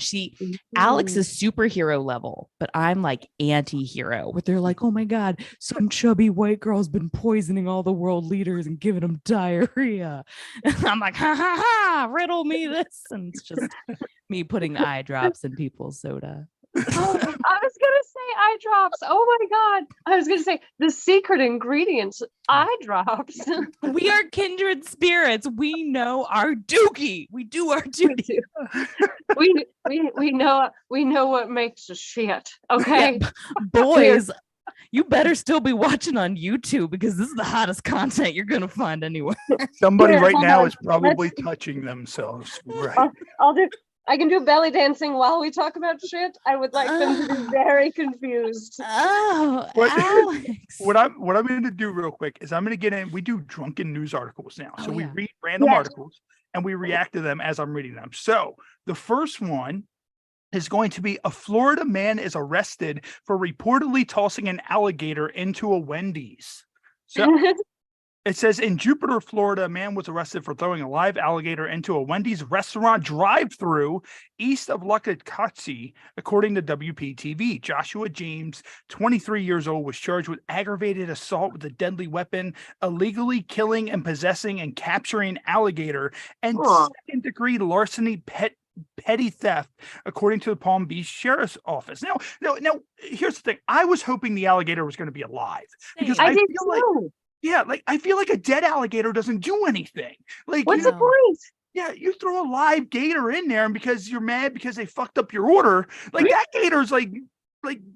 [SPEAKER 2] Alex is superhero level, but I'm like anti-hero, where they're like, oh my god, some chubby white girl's been poisoning all the world leaders and giving them diarrhea. And I'm like, ha ha ha, riddle me this. And it's just me putting eye drops in people's soda.
[SPEAKER 3] I was gonna say eye drops. Oh my god. I was gonna say the secret ingredients, eye drops.
[SPEAKER 2] We are kindred spirits. We know our dookie. We do our duty.
[SPEAKER 3] we know what makes us shit. Okay.
[SPEAKER 2] Yeah, boys, you better still be watching on YouTube, because this is the hottest content you're gonna find anywhere.
[SPEAKER 1] Somebody right now is probably touching themselves. Right.
[SPEAKER 3] I can do belly dancing while we talk about shit. I would like them to be very confused.
[SPEAKER 2] Oh,
[SPEAKER 1] Alex. What I'm going to do real quick is I'm going to get in. We do drunken news articles now. So we read random articles and we react to them as I'm reading them. So the first one is going to be: a Florida man is arrested for reportedly tossing an alligator into a Wendy's. So it says, in Jupiter, Florida, a man was arrested for throwing a live alligator into a Wendy's restaurant drive-thru east of Locatocci, according to WPTV. Joshua James, 23 years old, was charged with aggravated assault with a deadly weapon, illegally killing and possessing and capturing alligator, and second-degree larceny petty theft, according to the Palm Beach Sheriff's Office. Now, here's the thing. I was hoping the alligator was going to be alive, because I feel like, I feel like a dead alligator doesn't do anything. Like,
[SPEAKER 3] what's the point?
[SPEAKER 1] Yeah, you throw a live gator in there, and because you're mad because they fucked up your order, like that gator's like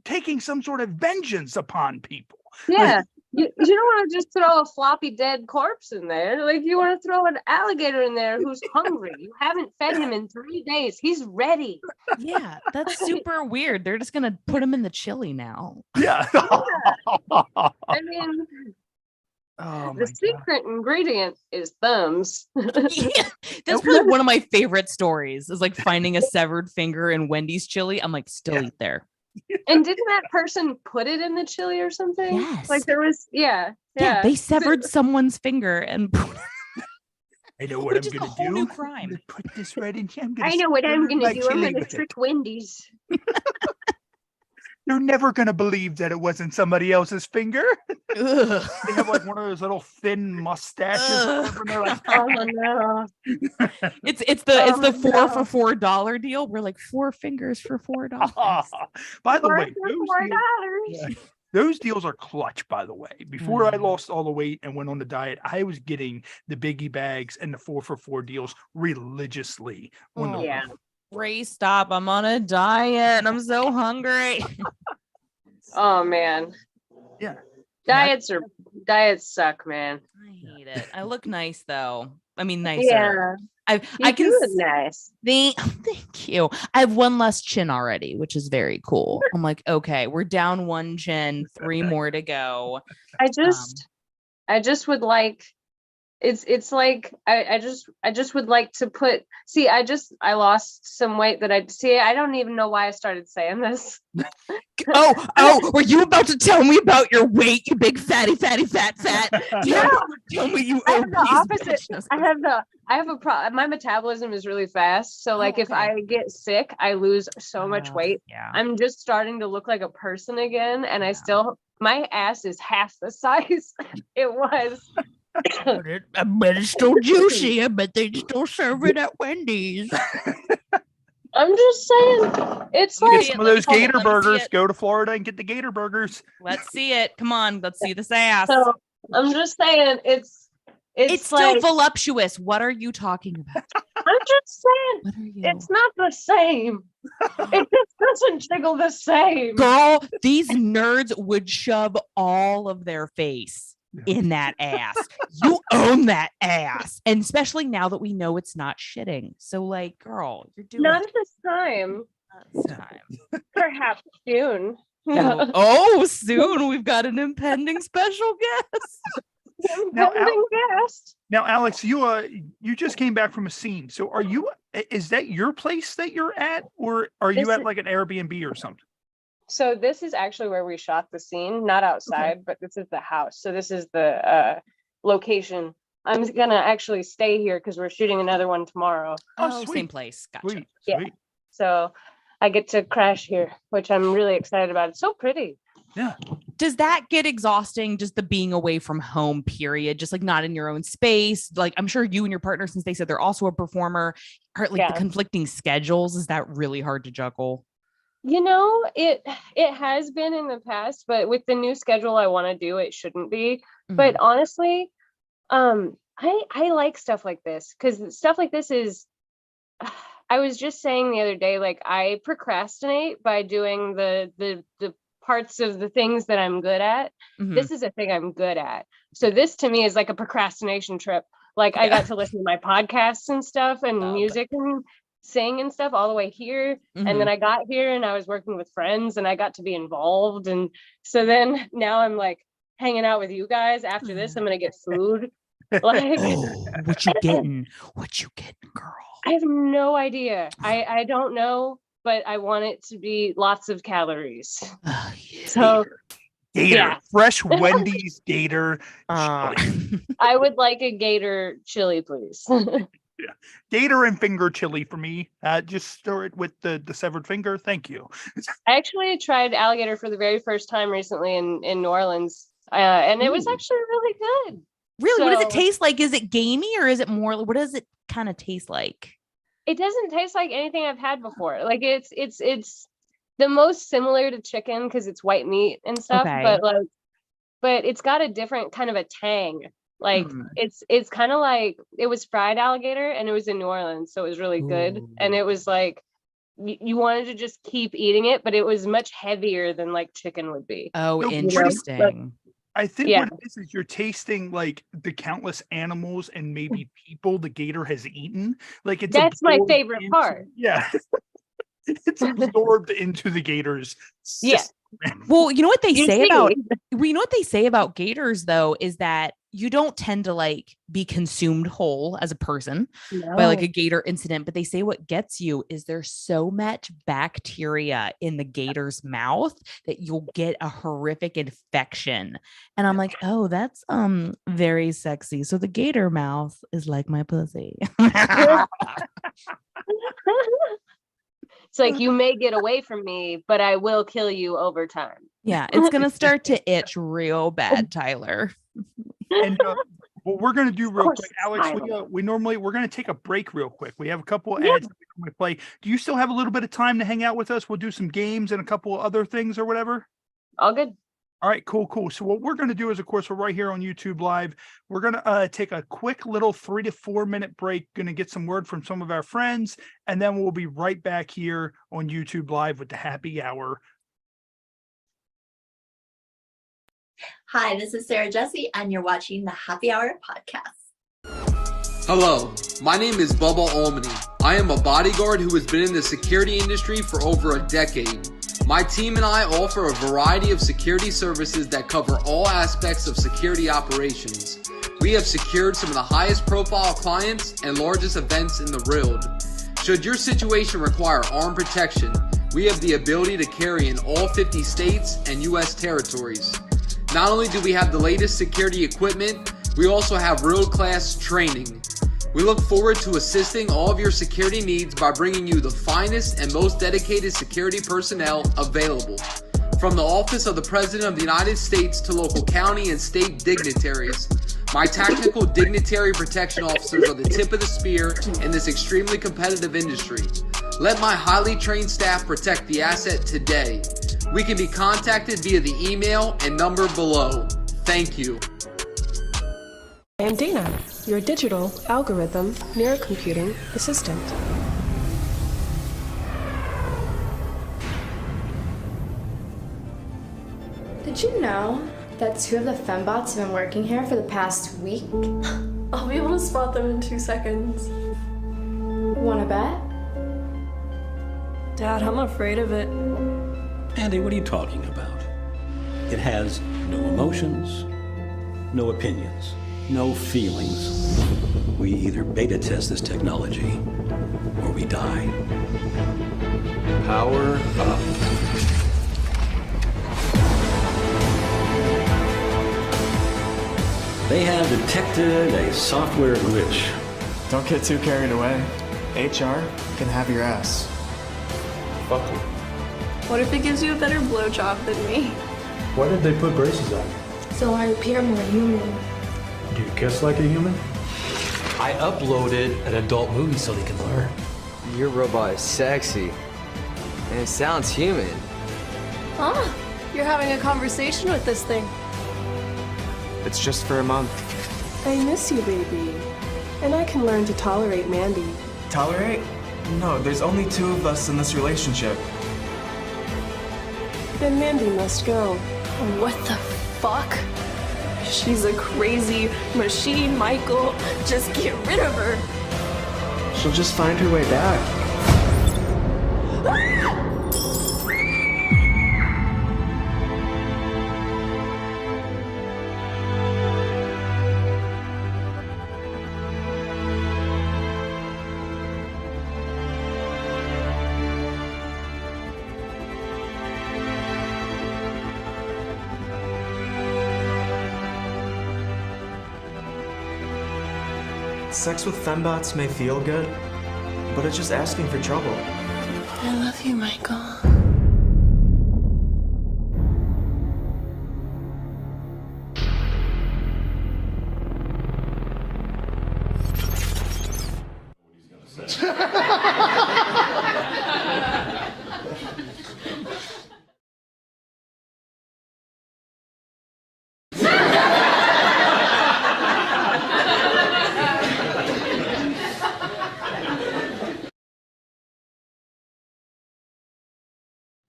[SPEAKER 1] taking some sort of vengeance upon people.
[SPEAKER 3] Yeah. You don't want to just throw a floppy dead corpse in there. Like, you want to throw an alligator in there who's hungry. You haven't fed him in 3 days. He's ready.
[SPEAKER 2] Yeah, that's super weird. They're just gonna put him in the chili now.
[SPEAKER 1] Yeah.
[SPEAKER 3] I mean, the secret ingredient is thumbs.
[SPEAKER 2] Yeah, that's probably one of my favorite stories, is like finding a severed finger in Wendy's chili. I'm like, still eat there.
[SPEAKER 3] And didn't that person put it in the chili or something?
[SPEAKER 2] Yes.
[SPEAKER 3] Like there was, yeah.
[SPEAKER 2] They severed someone's finger and
[SPEAKER 1] I know what I'm going to do.
[SPEAKER 2] New crime.
[SPEAKER 1] I'm going to put this right in here.
[SPEAKER 3] I know what I'm going to do. I'm going to trick Wendy's.
[SPEAKER 1] They're never going to believe that it wasn't somebody else's finger. They have like one of those little thin mustaches. And they're like,
[SPEAKER 3] oh no.
[SPEAKER 2] It's the 4 for $4 deal. We're like 4 fingers for $4.
[SPEAKER 1] By the way,
[SPEAKER 3] $4.
[SPEAKER 1] Those deals are clutch, by the way. Before I lost all the weight and went on the diet, I was getting the biggie bags and the 4 for $4 deals religiously.
[SPEAKER 2] Ray, stop. I'm on a diet. I'm so hungry.
[SPEAKER 3] Oh, man.
[SPEAKER 1] Yeah.
[SPEAKER 3] Diets suck, man.
[SPEAKER 2] I hate it. I look nice, though. I mean, nicer.
[SPEAKER 3] Yeah.
[SPEAKER 2] I can
[SPEAKER 3] look nice.
[SPEAKER 2] Thank you. I have one less chin already, which is very cool. I'm like, okay, we're down 1 chin, 3 more to go.
[SPEAKER 3] I just would like it's like I just would like to I lost some weight that I don't even know why I started saying this.
[SPEAKER 2] Oh, were you about to tell me about your weight, you big fat?
[SPEAKER 3] Yeah.
[SPEAKER 2] Tell me you
[SPEAKER 3] I have the opposite. I have a problem. My metabolism is really fast. So like if I get sick, I lose so much weight.
[SPEAKER 2] Yeah.
[SPEAKER 3] I'm just starting to look like a person again. And my ass is half the size it was.
[SPEAKER 2] I bet it's still juicy. I bet they still serve it at Wendy's.
[SPEAKER 3] I'm just saying, it's
[SPEAKER 1] Get
[SPEAKER 3] like
[SPEAKER 1] some of those gator burgers. Go to Florida and get the gator burgers.
[SPEAKER 2] Let's see it. Come on, let's see this ass.
[SPEAKER 3] So I'm just saying, it's
[SPEAKER 2] still voluptuous. What are you talking about?
[SPEAKER 3] I'm just saying, it's not the same. It just doesn't jiggle the same.
[SPEAKER 2] Girl, these nerds would shove all of their face in that ass. You own that ass. And especially now that we know it's not shitting. So like, girl, you're doing
[SPEAKER 3] not at this time. Perhaps soon.
[SPEAKER 2] Soon we've got an impending special guest.
[SPEAKER 1] Now, Alex, you just came back from a scene. So is that your place that you're at, or are you at like an Airbnb or something?
[SPEAKER 3] So this is actually where we shot the scene, not outside, but this is the house. So this is the location. I'm going to actually stay here because we're shooting another one tomorrow.
[SPEAKER 2] Oh, same place. Gotcha.
[SPEAKER 1] Sweet.
[SPEAKER 3] Yeah. So I get to crash here, which I'm really excited about. It's so pretty.
[SPEAKER 1] Yeah.
[SPEAKER 2] Does that get exhausting, just the being away from home period, just like not in your own space? Like, I'm sure you and your partner, since they said they're also a performer, are like the conflicting schedules. Is that really hard to juggle?
[SPEAKER 3] You know, it has been in the past, but with the new schedule I want to do, it shouldn't be. Mm-hmm. But honestly, I like stuff like this because stuff like this is, I was just saying the other day, like I procrastinate by doing the parts of the things that I'm good at. Mm-hmm. This is a thing I'm good at. So this to me is like a procrastination trip. Like I got to listen to my podcasts and stuff and music and sing and stuff all the way here. Mm-hmm. And then I got here and I was working with friends and I got to be involved. And so then now I'm like hanging out with you guys. After this, I'm going to get food. Like,
[SPEAKER 2] what you getting, girl?
[SPEAKER 3] I have no idea. I don't know, but I want it to be lots of calories. So
[SPEAKER 1] gator, fresh Wendy's gator.
[SPEAKER 3] I would like a gator chili, please.
[SPEAKER 1] Yeah, gator and finger chili for me. Just stir it with the severed finger. Thank you.
[SPEAKER 3] I actually tried alligator for the very first time recently in New Orleans, and it was actually really good.
[SPEAKER 2] Really? So, what does it taste like? Is it gamey or is it more? What does it kind of taste like?
[SPEAKER 3] It doesn't taste like anything I've had before. Like it's the most similar to chicken because it's white meat and stuff, but it's got a different kind of a tang. Like it's kind of like it was fried alligator and it was in New Orleans, so it was really good. And it was like you wanted to just keep eating it, but it was much heavier than like chicken would be.
[SPEAKER 2] Oh, interesting.
[SPEAKER 1] I think what it is you're tasting like the countless animals and maybe people the gator has eaten. Like
[SPEAKER 3] that's my favorite part.
[SPEAKER 1] Yeah. It's absorbed into the gator's system.
[SPEAKER 2] Yeah. Well, you know what they say about gators though is that you don't tend to like be consumed whole as a person by like a gator incident, but they say what gets you is there's so much bacteria in the gator's mouth that you'll get a horrific infection. And I'm like, oh, that's very sexy. So the gator mouth is like my pussy.
[SPEAKER 3] It's like, you may get away from me, but I will kill you over time.
[SPEAKER 2] Yeah, it's going to start to itch real bad, Tyler.
[SPEAKER 1] And what we're going to do real quick, Alex, we're going to take a break real quick. We have a couple ads that we can play. Do you still have a little bit of time to hang out with us? We'll do some games and a couple of other things or whatever.
[SPEAKER 3] All good.
[SPEAKER 1] All right, cool. So what we're going to do is, of course, we're right here on YouTube Live. We're going to take a quick little 3 to 4 minute break, going to get some word from some of our friends, and then we'll be right back here on YouTube Live with the happy hour.
[SPEAKER 4] Hi, this is Sarah Jessie, and you're watching the Happy Hour podcast.
[SPEAKER 5] Hello, my name is Bubba Almany. I am a bodyguard who has been in the security industry for over a decade. My team and I offer a variety of security services that cover all aspects of security operations. We we have secured some of the highest profile clients and largest events in the world. Should your situation require armed protection, we have the ability to carry in all 50 states and U.S. territories. Not only do we have the latest security equipment, we also have world-class training. We look forward to assisting all of your security needs by bringing you the finest and most dedicated security personnel available. From the Office of the President of the United States to local county and state dignitaries, my tactical dignitary protection officers are the tip of the spear in this extremely competitive industry. Let my highly trained staff protect the asset today. We can be contacted via the email and number below. Thank you.
[SPEAKER 6] I am Dana, your digital algorithm neurocomputing assistant.
[SPEAKER 7] Did you know that 2 of the fembots have been working here for the past week?
[SPEAKER 6] I'll be able to spot them in 2 seconds.
[SPEAKER 7] Wanna bet?
[SPEAKER 6] Dad, I'm afraid of it.
[SPEAKER 8] Andy, what are you talking about? It has no emotions, no opinions, no feelings. We either beta test this technology or we die.
[SPEAKER 9] Power up.
[SPEAKER 8] They have detected a software glitch.
[SPEAKER 10] Don't get too carried away. HR can have your ass.
[SPEAKER 9] Fuck them.
[SPEAKER 6] What if it gives you a better blowjob than me?
[SPEAKER 11] Why did they put braces on you?
[SPEAKER 7] So I appear more human.
[SPEAKER 11] Do you kiss like a human?
[SPEAKER 9] I uploaded an adult movie so they can learn.
[SPEAKER 12] Your robot is sexy. And it sounds human.
[SPEAKER 6] Huh? You're having a conversation with this thing.
[SPEAKER 10] It's just for a month.
[SPEAKER 6] I miss you, baby. And I can learn to tolerate Mandy.
[SPEAKER 10] Tolerate? No, there's only 2 of us in this relationship.
[SPEAKER 6] Then Mandy must go. What the fuck? She's a crazy machine, Michael. Just get rid of her.
[SPEAKER 10] She'll just find her way back. Sex with fembots may feel good, but it's just asking for trouble.
[SPEAKER 6] I love you, Michael.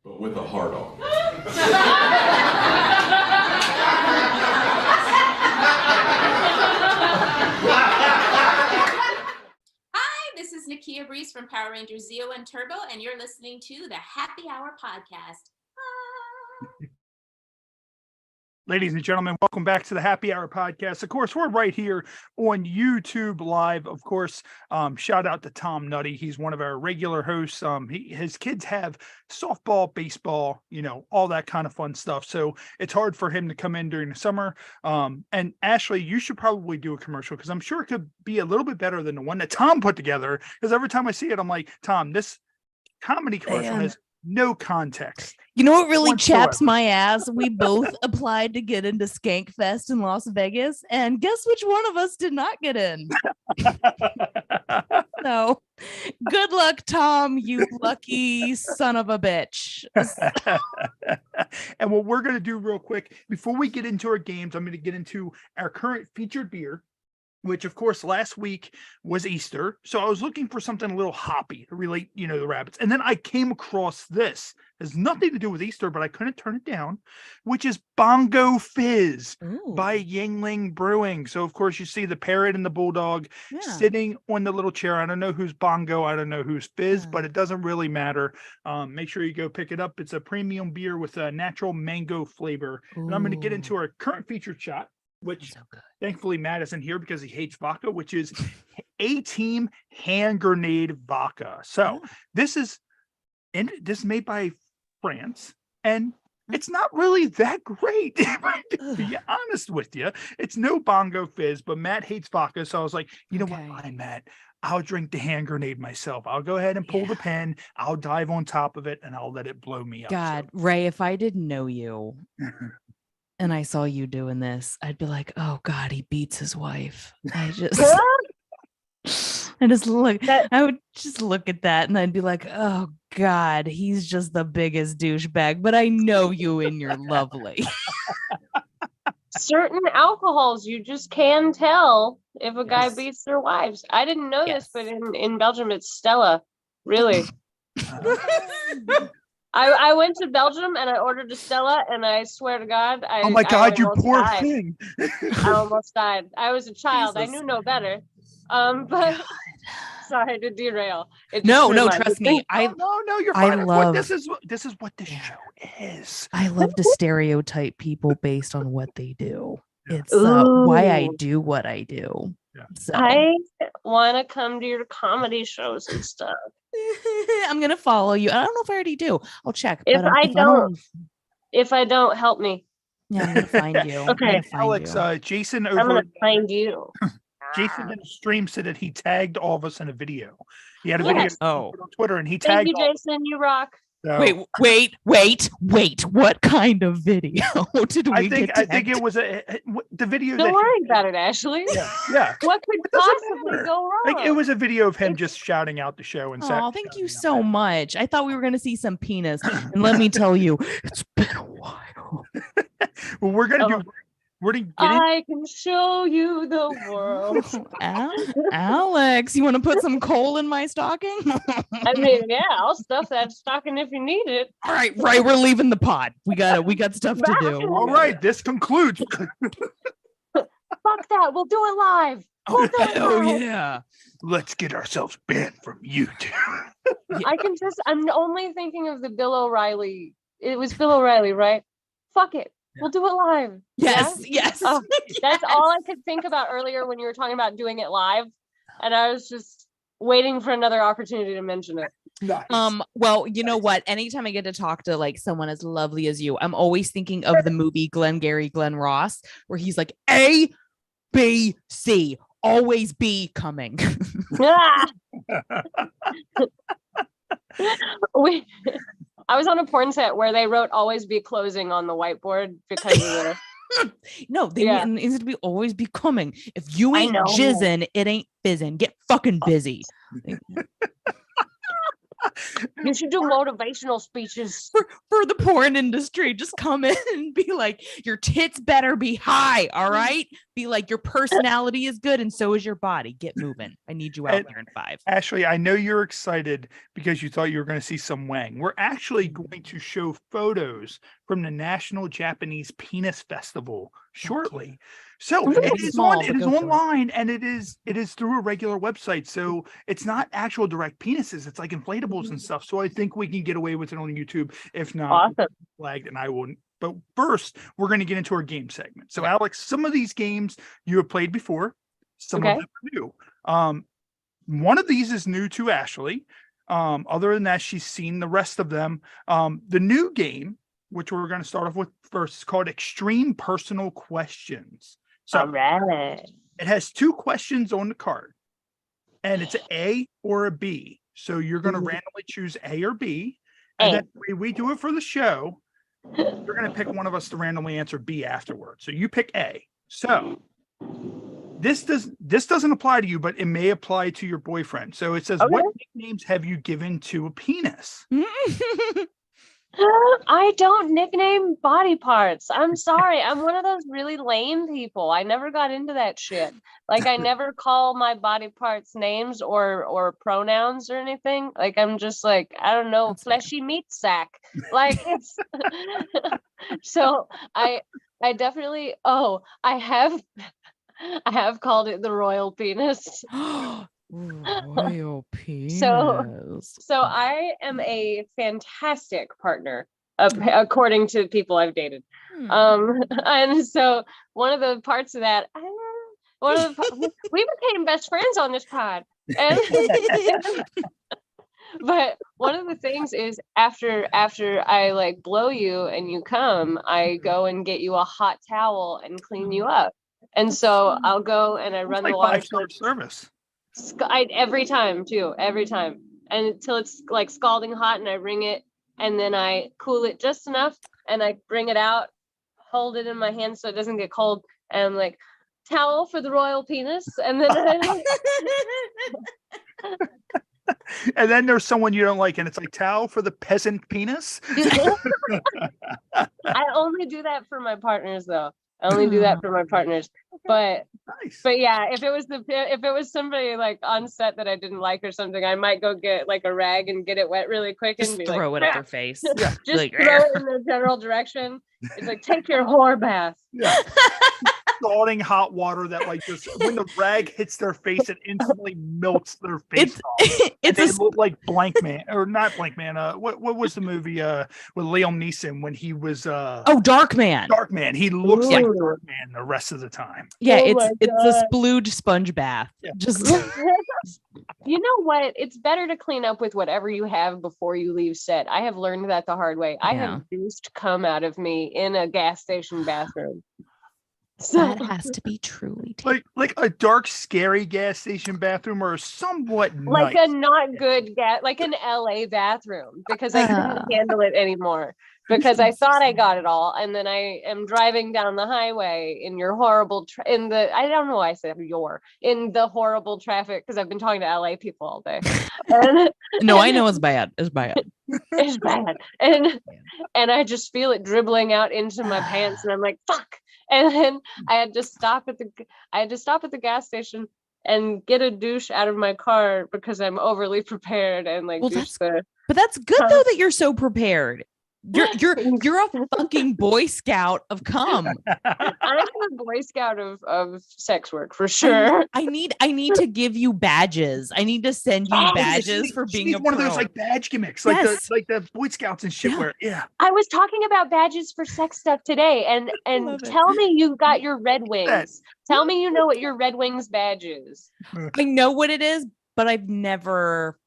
[SPEAKER 9] But with a hard on.
[SPEAKER 13] This is Nakia Breeze from Power Rangers Zeo and Turbo, and you're listening to the Happy Hour Podcast.
[SPEAKER 1] Ladies and gentlemen, welcome back to the Happy Hour Podcast. Of course, we're right here on YouTube Live. Of course, shout out to Tom Nutty. He's one of our regular hosts. His kids have softball, baseball, all that kind of fun stuff. So it's hard for him to come in during the summer. And Ashley, you should probably do a commercial because I'm sure it could be a little bit better than the one that Tom put together. Because every time I see it, I'm like, Tom, this comedy commercial has no context.
[SPEAKER 2] You know what really
[SPEAKER 1] whatsoever.
[SPEAKER 2] chaps my ass? We both applied to get into Skank Fest in Las Vegas, and guess which one of us did not get in? So, good luck, Tom, you lucky son of a bitch.
[SPEAKER 1] And what we're going to do real quick, before we get into our games, I'm going to get into our current featured beer, which of course last week was Easter. So I was looking for something a little hoppy to relate, the rabbits. And then I came across this. It has nothing to do with Easter, but I couldn't turn it down, which is Bongo Fizz by Yingling Brewing. So of course you see the parrot and the bulldog sitting on the little chair. I don't know who's Bongo. I don't know who's Fizz, but it doesn't really matter. Make sure you go pick it up. It's a premium beer with a natural mango flavor. And I'm going to get into our current featured shot. which thankfully Matt isn't here because he hates vodka, which is A-Team hand grenade vodka. So this is made by France, and it's not really that great. To be honest with you, it's no Bongo Fizz, but Matt hates vodka, so I was like, you know what, fine, Matt, I'll drink the hand grenade myself. I'll go ahead and pull the pin. I'll dive on top of it, and I'll let it blow me up.
[SPEAKER 2] God, Ray, if I didn't know you and I saw you doing this, I'd be like, oh God, he beats his wife. I would just look at that and I'd be like, oh God, he's just the biggest douchebag, but I know you and you're lovely.
[SPEAKER 3] Certain alcohols, you just can tell if a guy beats their wives. I didn't know this, but in Belgium, it's Stella. Really. I went to Belgium and I ordered a Stella, and I swear to God,
[SPEAKER 1] oh my God, you poor thing.
[SPEAKER 3] I almost died. I was a child. Jesus. I knew no better. But sorry to derail.
[SPEAKER 2] No, trust me.
[SPEAKER 1] No, you're fine. This is what this show is.
[SPEAKER 2] I love to stereotype people based on what they do. It's why I do what I do.
[SPEAKER 1] Yeah.
[SPEAKER 3] So. I want to come to your comedy shows and stuff.
[SPEAKER 2] I'm gonna follow you. I don't know if I already do. I'll check.
[SPEAKER 3] If I don't, help me.
[SPEAKER 2] Yeah, I'm gonna find you.
[SPEAKER 3] Okay,
[SPEAKER 1] Alex. Jason over.
[SPEAKER 3] I'm gonna find you.
[SPEAKER 1] Jason in the stream said that he tagged all of us in a video. He had a video on Twitter, and he tagged.
[SPEAKER 3] Thank you, Jason. You rock.
[SPEAKER 2] So, wait! What kind of video did we get?
[SPEAKER 1] I think it was the video.
[SPEAKER 3] Don't worry about it, Ashley.
[SPEAKER 1] Yeah.
[SPEAKER 3] What could possibly go wrong?
[SPEAKER 1] Like, it was a video of him just shouting out the show and saying,
[SPEAKER 2] "Oh, thank you so much." I thought we were going to see some penis, and let me tell you, it's been a while.
[SPEAKER 1] Well, we're going to do.
[SPEAKER 3] I can show you the world.
[SPEAKER 2] Alex, you want to put some coal in my stocking?
[SPEAKER 3] I mean, yeah, I'll stuff that stocking if you need it.
[SPEAKER 2] All right, we're leaving the pod. We got stuff to do.
[SPEAKER 1] All right, this concludes.
[SPEAKER 3] Fuck that. We'll do it live.
[SPEAKER 2] Yeah.
[SPEAKER 1] Let's get ourselves banned from YouTube.
[SPEAKER 3] I'm only thinking of the Bill O'Reilly. It was Bill O'Reilly, right? Fuck it. We'll do it live.
[SPEAKER 2] Yes.
[SPEAKER 3] That's all I could think about earlier when you were talking about doing it live. And I was just waiting for another opportunity to mention it.
[SPEAKER 1] Nice.
[SPEAKER 2] Well, you know what? Anytime I get to talk to like someone as lovely as you, I'm always thinking of the movie Glengarry Glen Ross, where he's like A, B, C, always be coming.
[SPEAKER 3] I was on a porn set where they wrote "always be closing" on the whiteboard because of the.
[SPEAKER 2] No, it needs to be always be coming. If you ain't jizzing, it ain't fizzing. Get fucking busy.
[SPEAKER 3] You should do motivational speeches
[SPEAKER 2] for the porn industry. Just come in and be like, your tits better be high. All right. Be like, your personality is good. And so is your body. Get moving. I need you out there in 5.
[SPEAKER 1] Ashley, I know you're excited because you thought you were going to see some wang. We're actually going to show photos from the National Japanese Penis Festival shortly. So it is online, and it is through a regular website. So it's not actual direct penises. It's like inflatables and stuff. So I think we can get away with it on YouTube. If not, flagged, and I won't. But first, we're going to get into our game segment. So Alex, some of these games you have played before, some of them are new. One of these is new to Ashley. Other than that, she's seen the rest of them. The new game, which we're going to start off with first, is called Extreme Personal Questions. So it has 2 questions on the card, and it's an A or a B. So you're going to randomly choose A or B, and then we do it for the show. You're going to pick one of us to randomly answer B afterwards. So you pick A. So this doesn't apply to you, but it may apply to your boyfriend. So it says, what nicknames have you given to a penis?
[SPEAKER 3] I don't nickname body parts. I'm sorry. I'm one of those really lame people. I never got into that shit. Like, I never call my body parts names or pronouns or anything. Like, I'm just like, I don't know, fleshy meat sack. Like, it's so I definitely I have called it the royal penis.
[SPEAKER 2] Royal penis.
[SPEAKER 3] So I am a fantastic partner according to people I've dated. And so one of the parts of that, we became best friends on this pod. And but one of the things is after I like blow you and you come, I go and get you a hot towel and clean you up. And so I'll go and I run the water
[SPEAKER 1] service.
[SPEAKER 3] Every time, and until it's like scalding hot, and I wring it, and then I cool it just enough, and I bring it out, hold it in my hand so it doesn't get cold, and I'm like, towel for the royal penis, and then
[SPEAKER 1] and then there's someone you don't like, and it's like, towel for the peasant penis.
[SPEAKER 3] I only do that for my partners, though. I only do that for my partners. But yeah, if it was somebody like on set that I didn't like or something, I might go get like a rag and get it wet really quick and be
[SPEAKER 2] throw
[SPEAKER 3] like,
[SPEAKER 2] it at their face.
[SPEAKER 3] just throw it in the general direction. It's like, take your whore bath.
[SPEAKER 1] Yeah. Scalding hot water that like just when the rag hits their face, it instantly melts their face off. They look like Blank Man, or not Blank Man. What was the movie with Liam Neeson when he was
[SPEAKER 2] Dark Man.
[SPEAKER 1] Dark Man. He looks like Dark Man the rest of the time.
[SPEAKER 2] Yeah, it's a splooge sponge bath.
[SPEAKER 1] Yeah.
[SPEAKER 2] Just
[SPEAKER 3] you know what? It's better to clean up with whatever you have before you leave set. I have learned that the hard way. I have juiced cum out of me in a gas station bathroom. So
[SPEAKER 2] that has to be truly
[SPEAKER 1] like a dark, scary gas station bathroom, or somewhat
[SPEAKER 3] like
[SPEAKER 1] nice.
[SPEAKER 3] a not good like an LA bathroom, because I couldn't handle it anymore, because I thought I got it all, and then I am driving down the highway in your horrible I don't know why I said in the horrible traffic, because I've been talking to LA people all day.
[SPEAKER 2] No, I know it's bad. It's bad.
[SPEAKER 3] It's bad, and I just feel it dribbling out into my pants, and I'm like, fuck. And then I had to stop at the gas station and get a douche out of my car because I'm overly prepared and like.
[SPEAKER 2] But that's good though that you're so prepared. You're a fucking Boy Scout of cum.
[SPEAKER 3] I'm a Boy Scout of sex work for sure.
[SPEAKER 2] I need to give you badges. I need to send you badges for being
[SPEAKER 1] one of those like badge gimmicks, like the Boy Scouts and shit. Where
[SPEAKER 3] I was talking about badges for sex stuff today, and tell me you got your Red Wings. Tell me you know what your Red Wings badge is.
[SPEAKER 2] I know what it is, but I've never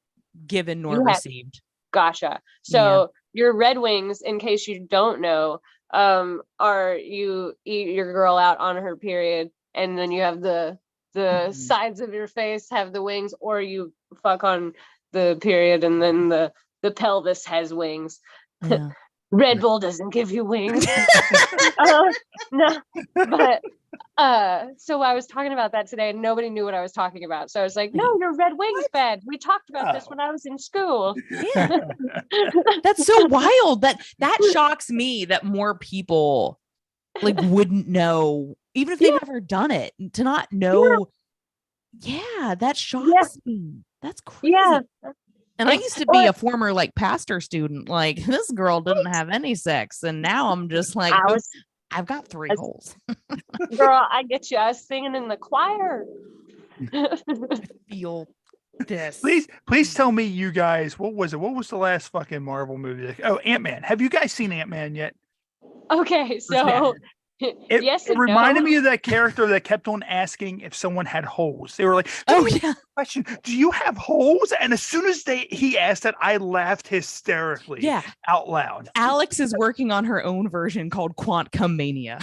[SPEAKER 2] given nor received.
[SPEAKER 3] Gotcha. So your Red Wings, in case you don't know, are you eat your girl out on her period, and then you have the sides of your face have the wings, or you fuck on the period and then the pelvis has wings. Yeah. Red Bull doesn't give you wings. No, but so I was talking about that today and nobody knew what I was talking about. So I was like, no, your Red Wings badge. We talked about this when I was in school.
[SPEAKER 2] Yeah. That's so wild. That shocks me that more people like wouldn't know, even if they've never done it, to not know. Yeah, that shocks me. That's crazy. Yeah. And I used to be a former like pastor student. Like, this girl didn't have any sex, and now I'm just like, I've got 3 holes.
[SPEAKER 3] Girl, I get you. I was singing in the choir.
[SPEAKER 2] Feel this.
[SPEAKER 1] Please tell me, you guys, what was it? What was the last fucking Marvel movie? Oh, Ant-Man. Have you guys seen Ant-Man yet?
[SPEAKER 3] Okay, so
[SPEAKER 1] it reminded me of that character that kept on asking if someone had holes. They were like, question, do you have holes? And as soon as he asked that, I laughed hysterically out loud.
[SPEAKER 2] Alex is working on her own version called Quantum Mania.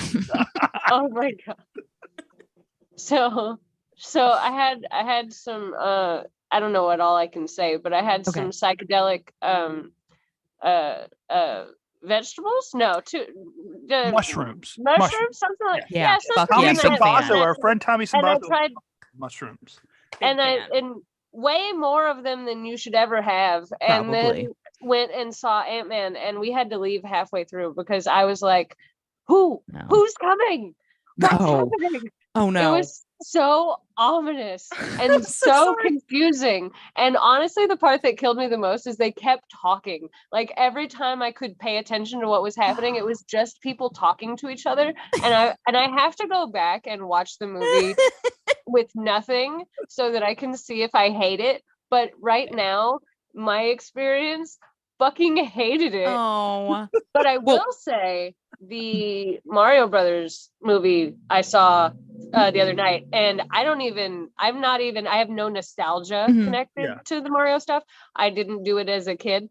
[SPEAKER 3] Oh my god. So I had some I don't know what all I can say, but I had some psychedelic vegetables? No,
[SPEAKER 1] mushrooms,
[SPEAKER 3] something like
[SPEAKER 1] Tommy Sabato, our friend Tommy Sabato.
[SPEAKER 3] And I tried
[SPEAKER 1] mushrooms,
[SPEAKER 3] and way more of them than you should ever have. And then went and saw Ant-Man, and we had to leave halfway through because I was like, who's coming? What's happening?
[SPEAKER 2] Oh no.
[SPEAKER 3] It was so ominous and so confusing. And honestly, the part that killed me the most is they kept talking. Like every time I could pay attention to what was happening, it was just people talking to each other. And I have to go back and watch the movie with nothing so that I can see if I hate it. But right now, my experience, fucking hated it.
[SPEAKER 2] Oh,
[SPEAKER 3] but I will say the Mario Brothers movie I saw the other night, and I have no nostalgia connected to the Mario stuff. I didn't do it as a kid.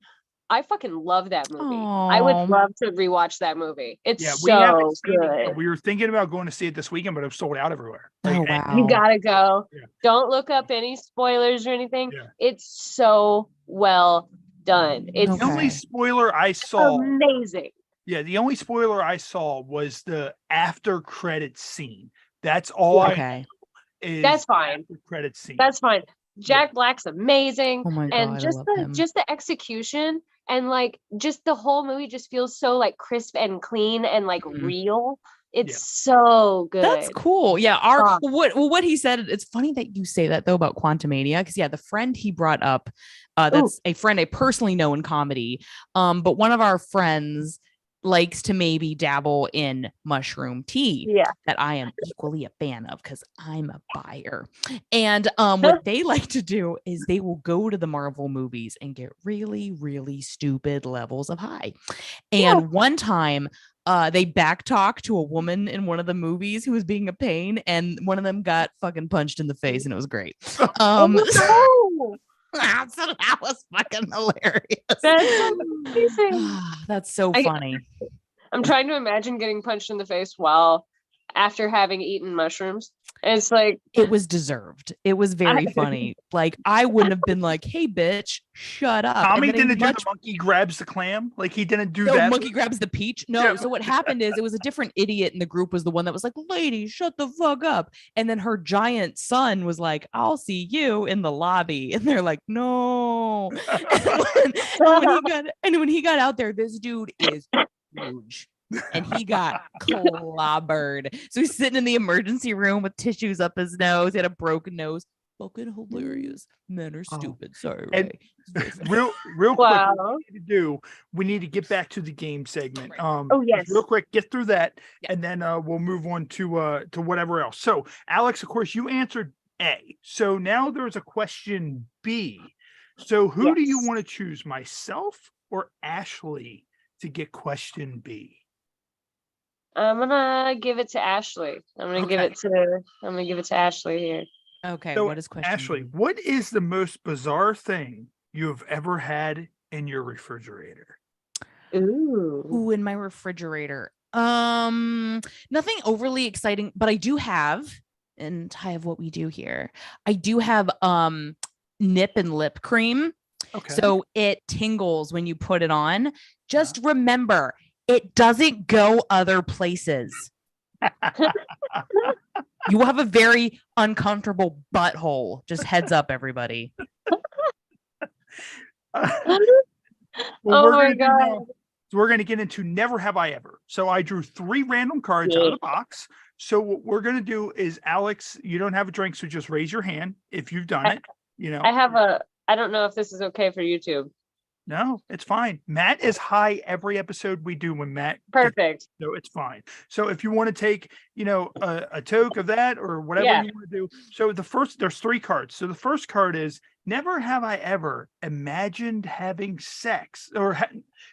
[SPEAKER 3] I fucking love that movie. I would love to rewatch that movie. It's so good.
[SPEAKER 1] We were thinking about going to see it this weekend, but it was sold out everywhere.
[SPEAKER 2] Oh, wow.
[SPEAKER 3] You gotta go. Yeah. Don't look up any spoilers or anything. Yeah. It's so well done. It's
[SPEAKER 1] the only spoiler I saw.
[SPEAKER 3] Amazing.
[SPEAKER 1] Yeah, the only spoiler I saw was the after credit scene. That's all
[SPEAKER 3] That's fine.
[SPEAKER 1] Credit scene.
[SPEAKER 3] That's fine. Jack Black's amazing.
[SPEAKER 2] Oh my God,
[SPEAKER 3] and just the execution and like just the whole movie just feels so like crisp and clean and like real. It's so good.
[SPEAKER 2] That's cool. Yeah. What he said, it's funny that you say that though about Quantumania, because the friend he brought up, that's a friend I personally know in comedy. But one of our friends likes to maybe dabble in mushroom tea that I am equally a fan of because I'm a buyer. And what they like to do is they will go to the Marvel movies and get really, really stupid levels of high. And one time they backtalked to a woman in one of the movies who was being a pain, and one of them got fucking punched in the face, and it was great. So that was fucking hilarious.
[SPEAKER 3] That's amazing.
[SPEAKER 2] That's so funny.
[SPEAKER 3] I'm trying to imagine getting punched in the face after having eaten mushrooms. And it's like,
[SPEAKER 2] it was deserved. It was very funny. Like, I wouldn't have been like, hey bitch, shut up.
[SPEAKER 1] Tommy didn't do the monkey grabs the clam. Like, he didn't do that.
[SPEAKER 2] Monkey grabs the peach. No. So what happened is it was a different idiot in the group was the one that was like, lady, shut the fuck up. And then her giant son was like, I'll see you in the lobby. And they're like, no. and when he got out there, this dude is huge. And he got clobbered. So he's sitting in the emergency room with tissues up his nose. He had a broken nose. Fucking hilarious. Men are stupid. Sorry, Ray.
[SPEAKER 1] Real quick, we need to get back to the game segment. Real quick, get through that, and then we'll move on to whatever else. So, Alex, of course, you answered A. So now there's a question B. So who do you want to choose, myself or Ashley, to get question B?
[SPEAKER 3] I'm gonna give it to Ashley. I'm gonna give it to Ashley here.
[SPEAKER 2] Okay.
[SPEAKER 1] So,
[SPEAKER 2] what is question?
[SPEAKER 1] Ashley, what is the most bizarre thing you have ever had in your refrigerator?
[SPEAKER 2] Ooh, in my refrigerator. Nothing overly exciting, but I do have, and I have what we do here. I do have nip and lip cream. Okay. So it tingles when you put it on. Just remember, it doesn't go other places. You will have a very uncomfortable butthole. Just heads up, everybody.
[SPEAKER 3] Oh my God.
[SPEAKER 1] So we're going to get into Never Have I Ever. So I drew 3 random cards out of the box. So what we're going to do is, Alex, you don't have a drink, so just raise your hand if you've done it.
[SPEAKER 3] I don't know if this is okay for YouTube.
[SPEAKER 1] No, it's fine. Matt is high every episode we do when Matt.
[SPEAKER 3] Perfect.
[SPEAKER 1] So it's fine. So if you want to take, a toke of that or whatever you want to do. So there's 3 cards. So the first card is never have I ever imagined having sex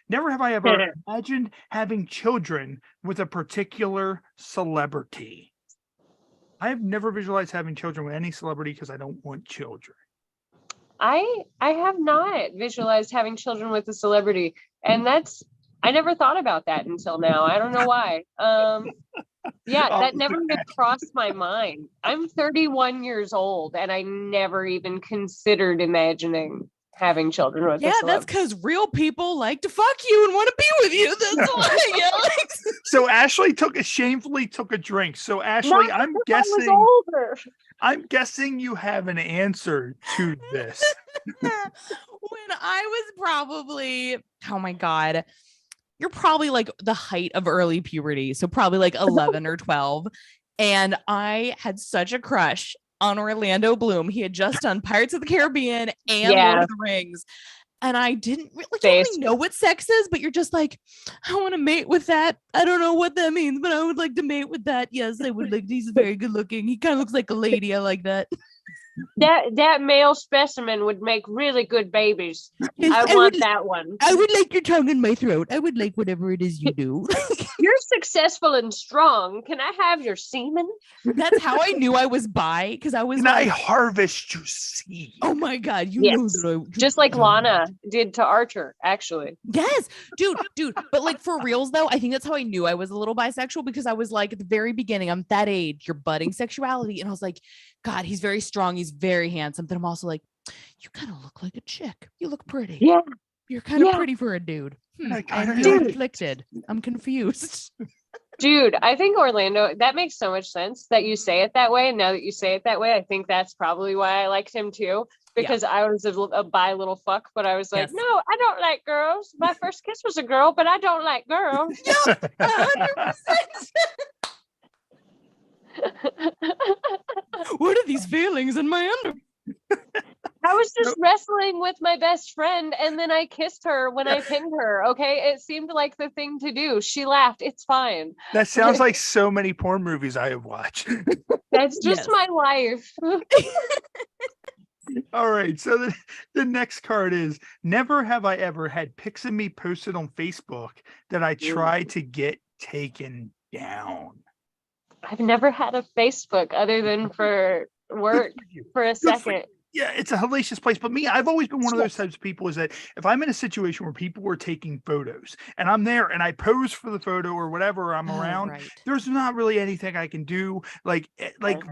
[SPEAKER 1] never have I ever imagined having children with a particular celebrity. I have never visualized having children with any celebrity because I don't want children.
[SPEAKER 3] I have not visualized having children with a celebrity, and I never thought about that until now. I don't know why. That never even crossed my mind. I'm 31 years old, and I never even considered imagining having children with a celebrity.
[SPEAKER 2] That's because real people like to fuck you and want to be with you. That's why.
[SPEAKER 1] So Ashley shamefully took a drink. So Ashley, I'm guessing you have an answer to this.
[SPEAKER 2] When I was probably, oh my God, you're probably like the height of early puberty. So probably like 11 or 12. And I had such a crush on Orlando Bloom. He had just done Pirates of the Caribbean and Lord of the Rings. And I didn't really know what sex is, but you're just like, I want to mate with that. I don't know what that means, but I would like to mate with that. Yes, I would like, he's very good looking. He kind of looks like a lady. I like that.
[SPEAKER 3] That male specimen would make really good babies. I want that one.
[SPEAKER 2] I would like your tongue in my throat. I would like whatever it is you do.
[SPEAKER 3] You're successful and strong. Can I have your semen?
[SPEAKER 2] That's how I knew I was bi, because I was
[SPEAKER 1] I harvest your seed.
[SPEAKER 2] Oh my God. You know that
[SPEAKER 3] just like Lana did to Archer, actually.
[SPEAKER 2] Yes, dude. But like for reals though, I think that's how I knew I was a little bisexual, because I was like at the very beginning, I'm that age, you're budding sexuality. And I was like, God, he's very strong. He's very handsome. But I'm also like, you kind of look like a chick. You look pretty.
[SPEAKER 3] Yeah.
[SPEAKER 2] You're kind of pretty for a dude. I'm conflicted. I'm confused.
[SPEAKER 3] Dude, I think Orlando, that makes so much sense that you say it that way. And now that you say it that way, I think that's probably why I liked him too. Because I was a bi little fuck, but I was like, no, I don't like girls. My first kiss was a girl, but I don't like girls.
[SPEAKER 2] Yeah, 100%. What are these feelings in my under?
[SPEAKER 3] I was just wrestling with my best friend, and then I kissed her when I pinned her. Okay, it seemed like the thing to do. She laughed. It's fine.
[SPEAKER 1] That sounds like so many porn movies I have watched.
[SPEAKER 3] That's just my life.
[SPEAKER 1] All right, so the next card is: never have I ever had pics of me posted on Facebook that I tried to get taken down.
[SPEAKER 3] I've never had a Facebook other than for work for a second.
[SPEAKER 1] Yeah, it's a hellacious place. But me, I've always been one of those types of people, is that if I'm in a situation where people were taking photos and I'm there and I pose for the photo or whatever, I'm around, there's not really anything I can do. Like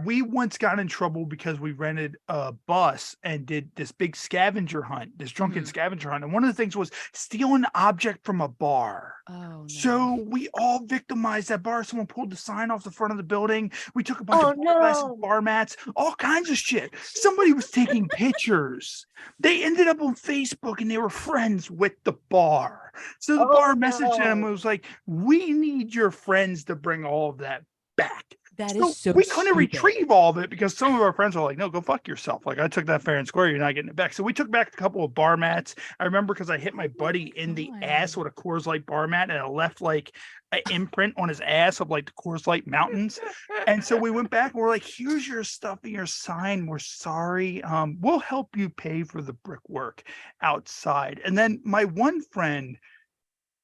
[SPEAKER 1] we once got in trouble because we rented a bus and did this big scavenger hunt, this drunken scavenger hunt. And one of the things was steal an object from a bar. Oh, no. So we all victimized that bar. Someone pulled the sign off the front of the building. We took a bunch of plastic bar mats, all kinds of shit. Somebody was taking pictures. They ended up on Facebook and they were friends with the bar. So the bar messaged them and was like, we need your friends to bring all of that back.
[SPEAKER 2] That is so
[SPEAKER 1] we couldn't retrieve all of it because some of our friends were like, no, go fuck yourself. Like, I took that fair and square. You're not getting it back. So we took back a couple of bar mats. I remember because I hit my buddy in the ass with a Coors Light bar mat and it left like an imprint on his ass of like the Coors Light mountains. And so we went back and we're like, here's your stuff and your sign. We're sorry. We'll help you pay for the brickwork outside. And then my one friend,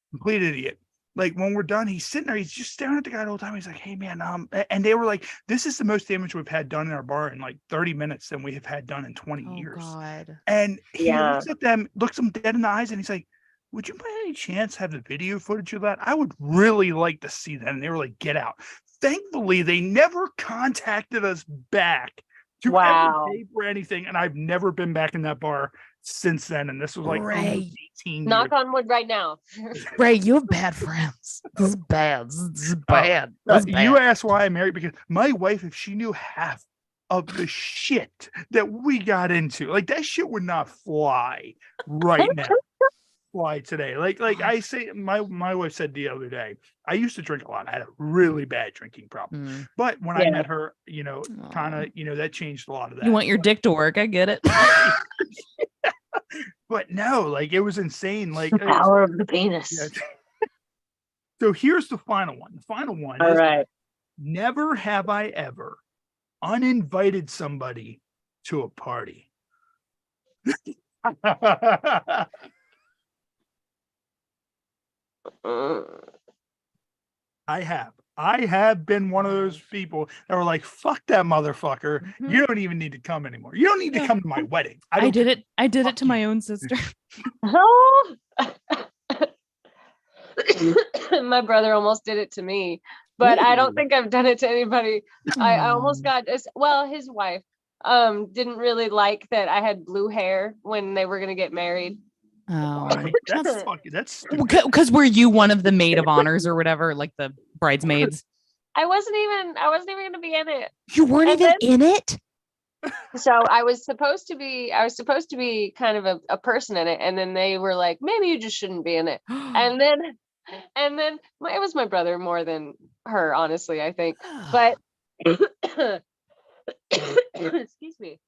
[SPEAKER 1] complete idiot, like when we're done, he's sitting there, he's just staring at the guy the whole time. He's like, hey man, and they were like, this is the most damage we've had done in our bar in like 30 minutes than we have had done in 20 years. God. And he looks at them, looks them dead in the eyes, and he's like, would you by any chance have the video footage of that? I would really like to see that. And they were like, get out. Thankfully, they never contacted us back to ever pay for anything. And I've never been back in that bar since then. And this was like 18
[SPEAKER 3] Knock
[SPEAKER 1] years.
[SPEAKER 3] on wood right now.
[SPEAKER 2] Ray, you have bad friends. This is bad. This is bad.
[SPEAKER 1] You asked why I married, because my wife, if she knew half of the shit that we got into, like that shit would not fly right now. Fly today. Like I say, my wife said the other day, I used to drink a lot. I had a really bad drinking problem. But when I met her, you know, kind of, you know, that changed a lot of that.
[SPEAKER 2] You want your dick to work. I get it.
[SPEAKER 1] But no, like it was insane. Like
[SPEAKER 3] the power of the penis.
[SPEAKER 1] Yeah. So here's the final one. The final one
[SPEAKER 3] All
[SPEAKER 1] is
[SPEAKER 3] right.
[SPEAKER 1] Never have I ever uninvited somebody to a party. I have been one of those people that were like, fuck that motherfucker. You don't even need to come anymore. You don't need to come to my wedding.
[SPEAKER 2] I did it to my own sister.
[SPEAKER 3] Oh. My brother almost did it to me, but I don't think I've done it to anybody. I almost got this. Well, his wife didn't really like that I had blue hair when they were going to get married.
[SPEAKER 2] Oh,
[SPEAKER 1] that's
[SPEAKER 2] because were you one of the maid of honors or whatever, like the bridesmaids?
[SPEAKER 3] I wasn't even going to be in it.
[SPEAKER 2] You weren't even in it.
[SPEAKER 3] So I was supposed to be kind of a person in it, and then they were like, maybe you just shouldn't be in it. And then it was my brother more than her, honestly, I think. But excuse me.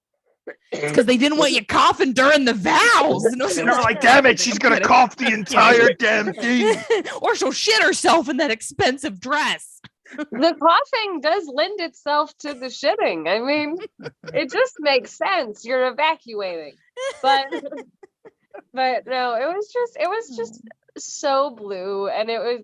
[SPEAKER 2] It's because they didn't want you coughing during the vows.
[SPEAKER 1] And they were like, damn it, she's gonna cough the entire damn thing.
[SPEAKER 2] Or she'll shit herself in that expensive dress.
[SPEAKER 3] The coughing does lend itself to the shitting. I mean, it just makes sense. You're evacuating. But no, it was just so blue, and it was,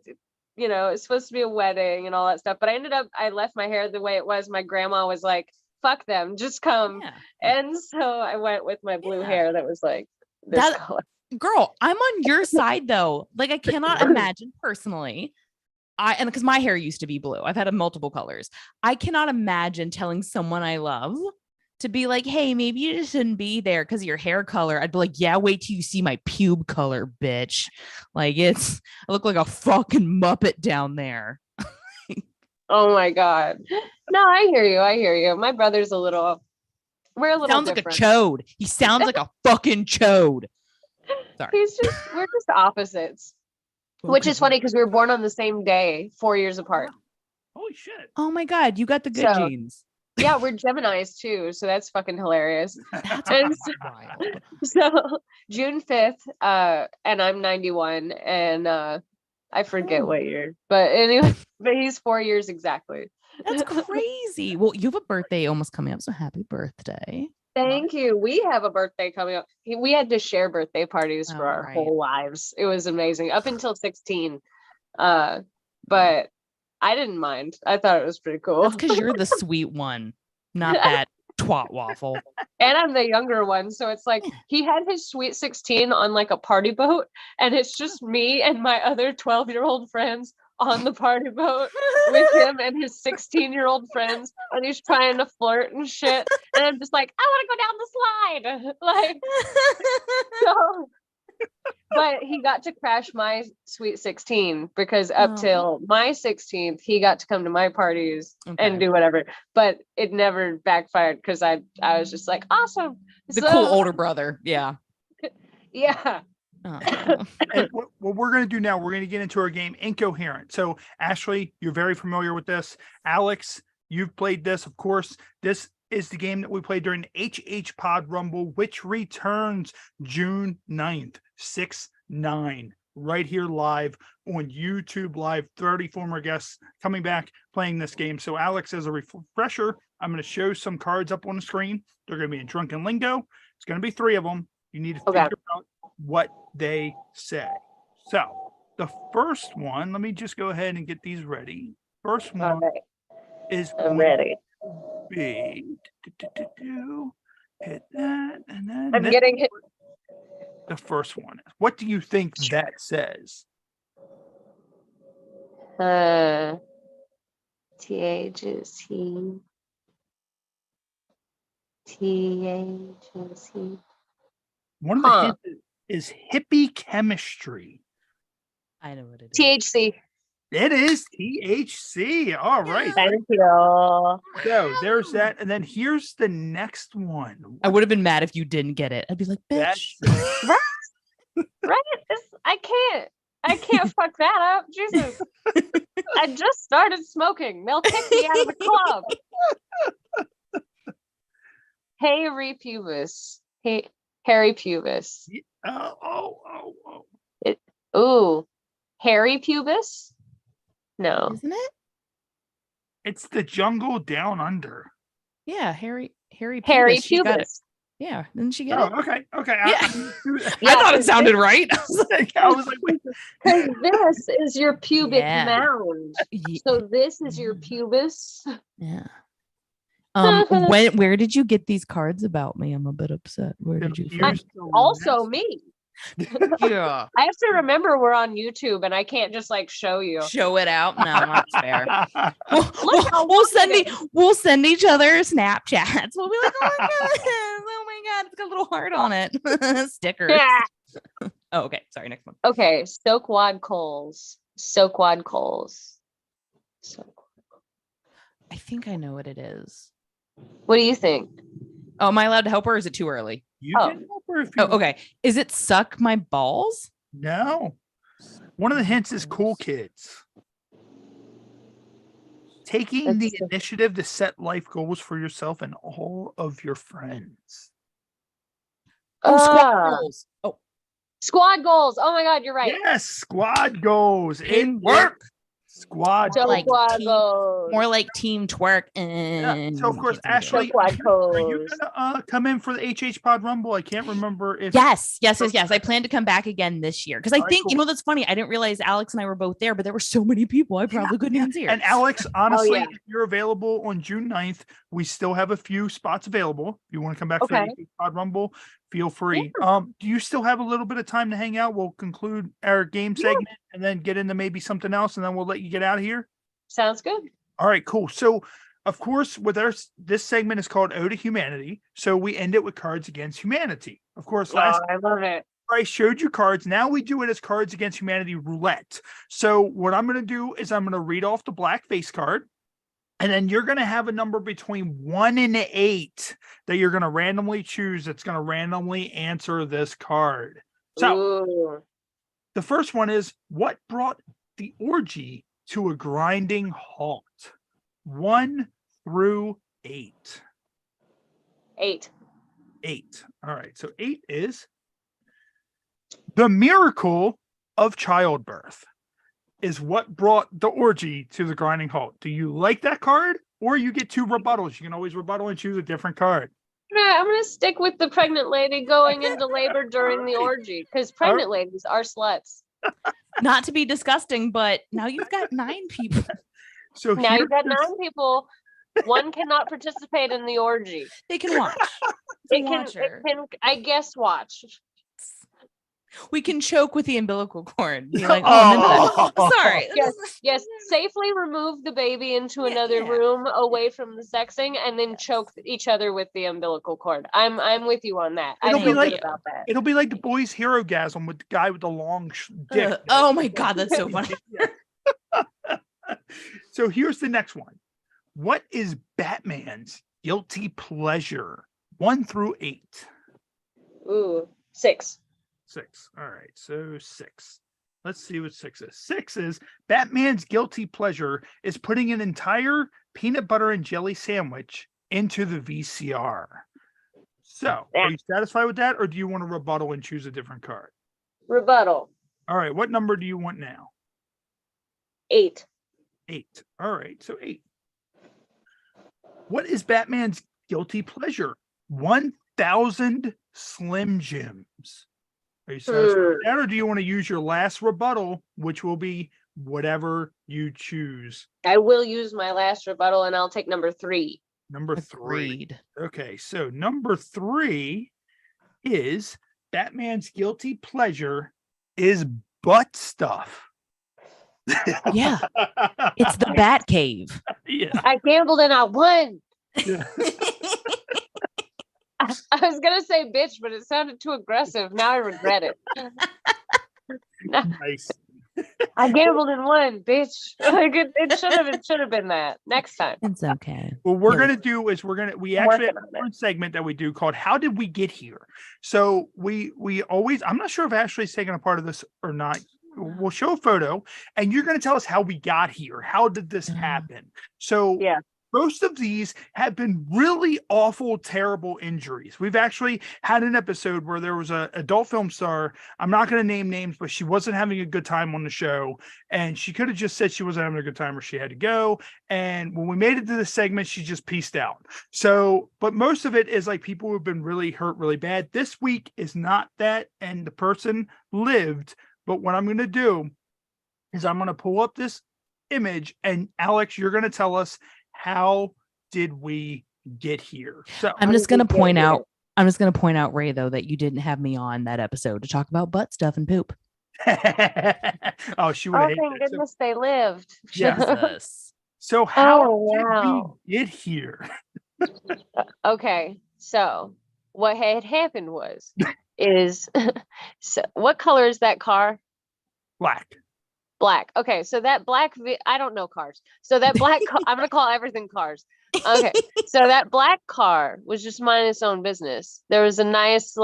[SPEAKER 3] it's supposed to be a wedding and all that stuff. But I left my hair the way it was. My grandma was like, fuck them, just come. Yeah. And so I went with my blue hair that was like this color.
[SPEAKER 2] Girl, I'm on your side though. Like, I cannot imagine personally. And because my hair used to be blue, I've had multiple colors. I cannot imagine telling someone I love to be like, hey, maybe you just shouldn't be there because of your hair color. I'd be like, yeah, wait till you see my pube color, bitch. Like, I look like a fucking Muppet down there.
[SPEAKER 3] Oh my God. No, I hear you. My brother's we're a little
[SPEAKER 2] sounds
[SPEAKER 3] different.
[SPEAKER 2] Like a chode. He sounds like a fucking chode. Sorry.
[SPEAKER 3] We're just opposites. Okay. Which is funny because we were born on the same day, 4 years apart.
[SPEAKER 1] Holy shit.
[SPEAKER 2] Oh my God, you got the good genes.
[SPEAKER 3] Yeah, we're Geminis too, so that's fucking hilarious.
[SPEAKER 2] That's wild.
[SPEAKER 3] So June 5th, and I'm 91, and I forget what year, but anyway, but he's 4 years exactly.
[SPEAKER 2] That's crazy. Well, you have a birthday almost coming up, so happy birthday.
[SPEAKER 3] Thank you. We have a birthday coming up. We had to share birthday parties for our whole lives. It was amazing up until 16. But I didn't mind. I thought it was pretty cool.
[SPEAKER 2] That's because you're the sweet one, not that twat waffle.
[SPEAKER 3] And I'm the younger one. So it's like he had his sweet 16 on like a party boat, and it's just me and my other 12-year-old friends on the party boat with him and his 16-year-old friends, and he's trying to flirt and shit, and I'm just like, I want to go down the slide, like. So, but he got to crash my sweet 16 because up till my 16th he got to come to my parties and do whatever, but it never backfired because I was just like, awesome,
[SPEAKER 2] the cool older brother. Yeah.
[SPEAKER 1] And what we're going to do now, we're going to get into our game Incoherent. So Ashley, you're very familiar with this. Alex, you've played this, of course. This is the game that we played during the HH Pod Rumble, which returns June 9th, 6/9, right here live on YouTube Live. 30 former guests coming back playing this game. So Alex, as a refresher, I'm going to show some cards up on the screen. They're going to be in drunken lingo. It's going to be 3 of them. You need to figure out what they say. So the first one, let me just go ahead and get these ready. First one is
[SPEAKER 3] ready.
[SPEAKER 1] Hit that, and then
[SPEAKER 3] I'm getting hit.
[SPEAKER 1] The first one. What do you think that says?
[SPEAKER 3] TH is he. TH is he.
[SPEAKER 1] One of the hints is hippie chemistry.
[SPEAKER 2] I know what it is.
[SPEAKER 3] THC.
[SPEAKER 1] It is THC. All right.
[SPEAKER 3] Thank you.
[SPEAKER 1] So there's that. And then here's the next one.
[SPEAKER 2] I would have been mad if you didn't get it. I'd be like, bitch.
[SPEAKER 3] Right? I can't fuck that up. Jesus. I just started smoking. They'll kick me out of the club. Hairy pubis. Hairy pubis. Hairy pubis? No.
[SPEAKER 2] Isn't it?
[SPEAKER 1] It's the jungle down under.
[SPEAKER 2] Yeah, hairy pubis.
[SPEAKER 3] Hairy pubis.
[SPEAKER 2] Yeah, didn't she get it?
[SPEAKER 1] Okay.
[SPEAKER 2] Yeah. I thought it sounded right.
[SPEAKER 1] I was like, wait.
[SPEAKER 3] Because this is your pubic mound. So this is your pubis.
[SPEAKER 2] Yeah. Where did you get these cards about me? I'm a bit upset. Where did you find
[SPEAKER 3] also me?
[SPEAKER 2] Yeah.
[SPEAKER 3] I have to remember we're on YouTube and I can't just like show you.
[SPEAKER 2] Show it out. No, that's fair. We'll send each other Snapchats. We'll be like, oh my god, it's got a little heart on it. Stickers. Yeah. Oh, okay. Sorry, next one.
[SPEAKER 3] Okay, Soakwad Coles.
[SPEAKER 2] I think I know what it is.
[SPEAKER 3] What do you think?
[SPEAKER 2] Oh, am I allowed to help her or is it too early?
[SPEAKER 1] You can help her if you
[SPEAKER 2] okay. Is it suck my balls?
[SPEAKER 1] No. One of the hints is cool kids. Taking the initiative to set life goals for yourself and all of your friends.
[SPEAKER 2] Squad goals.
[SPEAKER 3] Squad goals. Oh my god, you're right.
[SPEAKER 1] Yes, squad goals. In work. Squad.
[SPEAKER 3] So
[SPEAKER 2] like
[SPEAKER 3] Squad
[SPEAKER 2] team,
[SPEAKER 3] goals.
[SPEAKER 2] more like team twerk.
[SPEAKER 1] Yeah. So of course,
[SPEAKER 2] Can't think of it.
[SPEAKER 1] Ashley,
[SPEAKER 3] Squad
[SPEAKER 1] are you
[SPEAKER 3] goals.
[SPEAKER 1] gonna come in for the HH Pod Rumble? I can't remember if
[SPEAKER 2] Yes. I plan to come back again this year because I
[SPEAKER 1] Alright,
[SPEAKER 2] think
[SPEAKER 1] cool.
[SPEAKER 2] you know that's funny. I didn't realize Alex and I were both there, but there were so many people. I probably couldn't even see her.
[SPEAKER 1] And Alex, honestly,
[SPEAKER 3] yeah.
[SPEAKER 1] if you're available on June 9th, we still have a few spots available. If you want to come back for
[SPEAKER 3] Okay.
[SPEAKER 1] the HH Pod Rumble, feel free. Do you still have a little bit of time to hang out? We'll conclude our game segment and then get into maybe something else, and then we'll let you get out of here.
[SPEAKER 3] Sounds good.
[SPEAKER 1] All right, cool. So, of course, with this segment is called Ode to Humanity. So we end it with Cards Against Humanity. Of course, last
[SPEAKER 3] I love it.
[SPEAKER 1] I showed you cards. Now we do it as Cards Against Humanity roulette. So what I'm going to do is I'm going to read off the black face card, and then you're going to have a number between 1 and 8 that you're going to randomly choose. That's going to randomly answer this card. So the first one is, what brought the orgy to a grinding halt? 1 through 8.
[SPEAKER 3] 8.
[SPEAKER 1] 8. All right. So 8 is the miracle of childbirth is what brought the orgy to the grinding halt. Do you like that card? Or you get 2 rebuttals. You can always rebuttal and choose a different card.
[SPEAKER 3] I'm gonna stick with the pregnant lady going into labor during the orgy because pregnant ladies are sluts.
[SPEAKER 2] Not to be disgusting, but now you've got 9 people.
[SPEAKER 1] So
[SPEAKER 3] now you've got 9 people. One cannot participate in the orgy.
[SPEAKER 2] They can watch.
[SPEAKER 3] It can, I guess, watch.
[SPEAKER 2] We can choke with the umbilical cord. Be like, oh, sorry.
[SPEAKER 3] Yes. Safely remove the baby into another room away from the sexing, and then choke each other with the umbilical cord. I'm with you on that. I feel good about that.
[SPEAKER 1] It'll be like the boys' hero gasm with the guy with the long dick.
[SPEAKER 2] Oh my god, that's so funny.
[SPEAKER 1] So here's the next one. What is Batman's guilty pleasure? 1 through 8.
[SPEAKER 3] Ooh, 6.
[SPEAKER 1] 6. All right. So 6. Let's see what 6 is. 6 is Batman's guilty pleasure is putting an entire peanut butter and jelly sandwich into the VCR. So are you satisfied with that, or do you want to rebuttal and choose a different card?
[SPEAKER 3] Rebuttal.
[SPEAKER 1] All right. What number do you want now?
[SPEAKER 3] 8.
[SPEAKER 1] 8. All right. So 8. What is Batman's guilty pleasure? 1,000 Slim Jims. Are you satisfied with that, or do you want to use your last rebuttal, which will be whatever you choose?
[SPEAKER 3] I will use my last rebuttal, and I'll take number 3.
[SPEAKER 1] Number 3. Okay, so number 3 is Batman's guilty pleasure is butt stuff.
[SPEAKER 2] Yeah, it's the Bat Cave.
[SPEAKER 1] Yeah,
[SPEAKER 3] I gambled and I won.
[SPEAKER 1] Yeah.
[SPEAKER 3] I was gonna say bitch, but it sounded too aggressive. Now I regret it.
[SPEAKER 1] Nice.
[SPEAKER 3] I gambled and won, bitch. Like it should have been that. Next time.
[SPEAKER 2] It's okay.
[SPEAKER 1] What we're gonna do is we actually have a third segment that we do called "How Did We Get Here?" So we always, I'm not sure if Ashley's taking a part of this or not. We'll show a photo, and you're gonna tell us how we got here. How did this happen? So
[SPEAKER 3] yeah.
[SPEAKER 1] Most of these have been really awful, terrible injuries. We've actually had an episode where there was an adult film star. I'm not going to name names, but she wasn't having a good time on the show. And she could have just said she wasn't having a good time or she had to go. And when we made it to this segment, she just pieced out. So, but most of it is like people who've been really hurt really bad. This week is not that. And the person lived. But what I'm going to do is I'm going to pull up this image. And Alex, you're going to tell us, how did we get here? So
[SPEAKER 2] I'm just going to point out, Ray, though, that you didn't have me on that episode to talk about butt stuff and poop.
[SPEAKER 1] Oh, she would.
[SPEAKER 3] Oh, thank goodness they lived.
[SPEAKER 1] Yes. So how did we get here?
[SPEAKER 3] Okay, so what had happened is so what color is that car? Black. Okay, so that black, I don't know cars. So that black car, I'm going to call everything cars. Okay, so that black car was just minding its own business. There was a nice,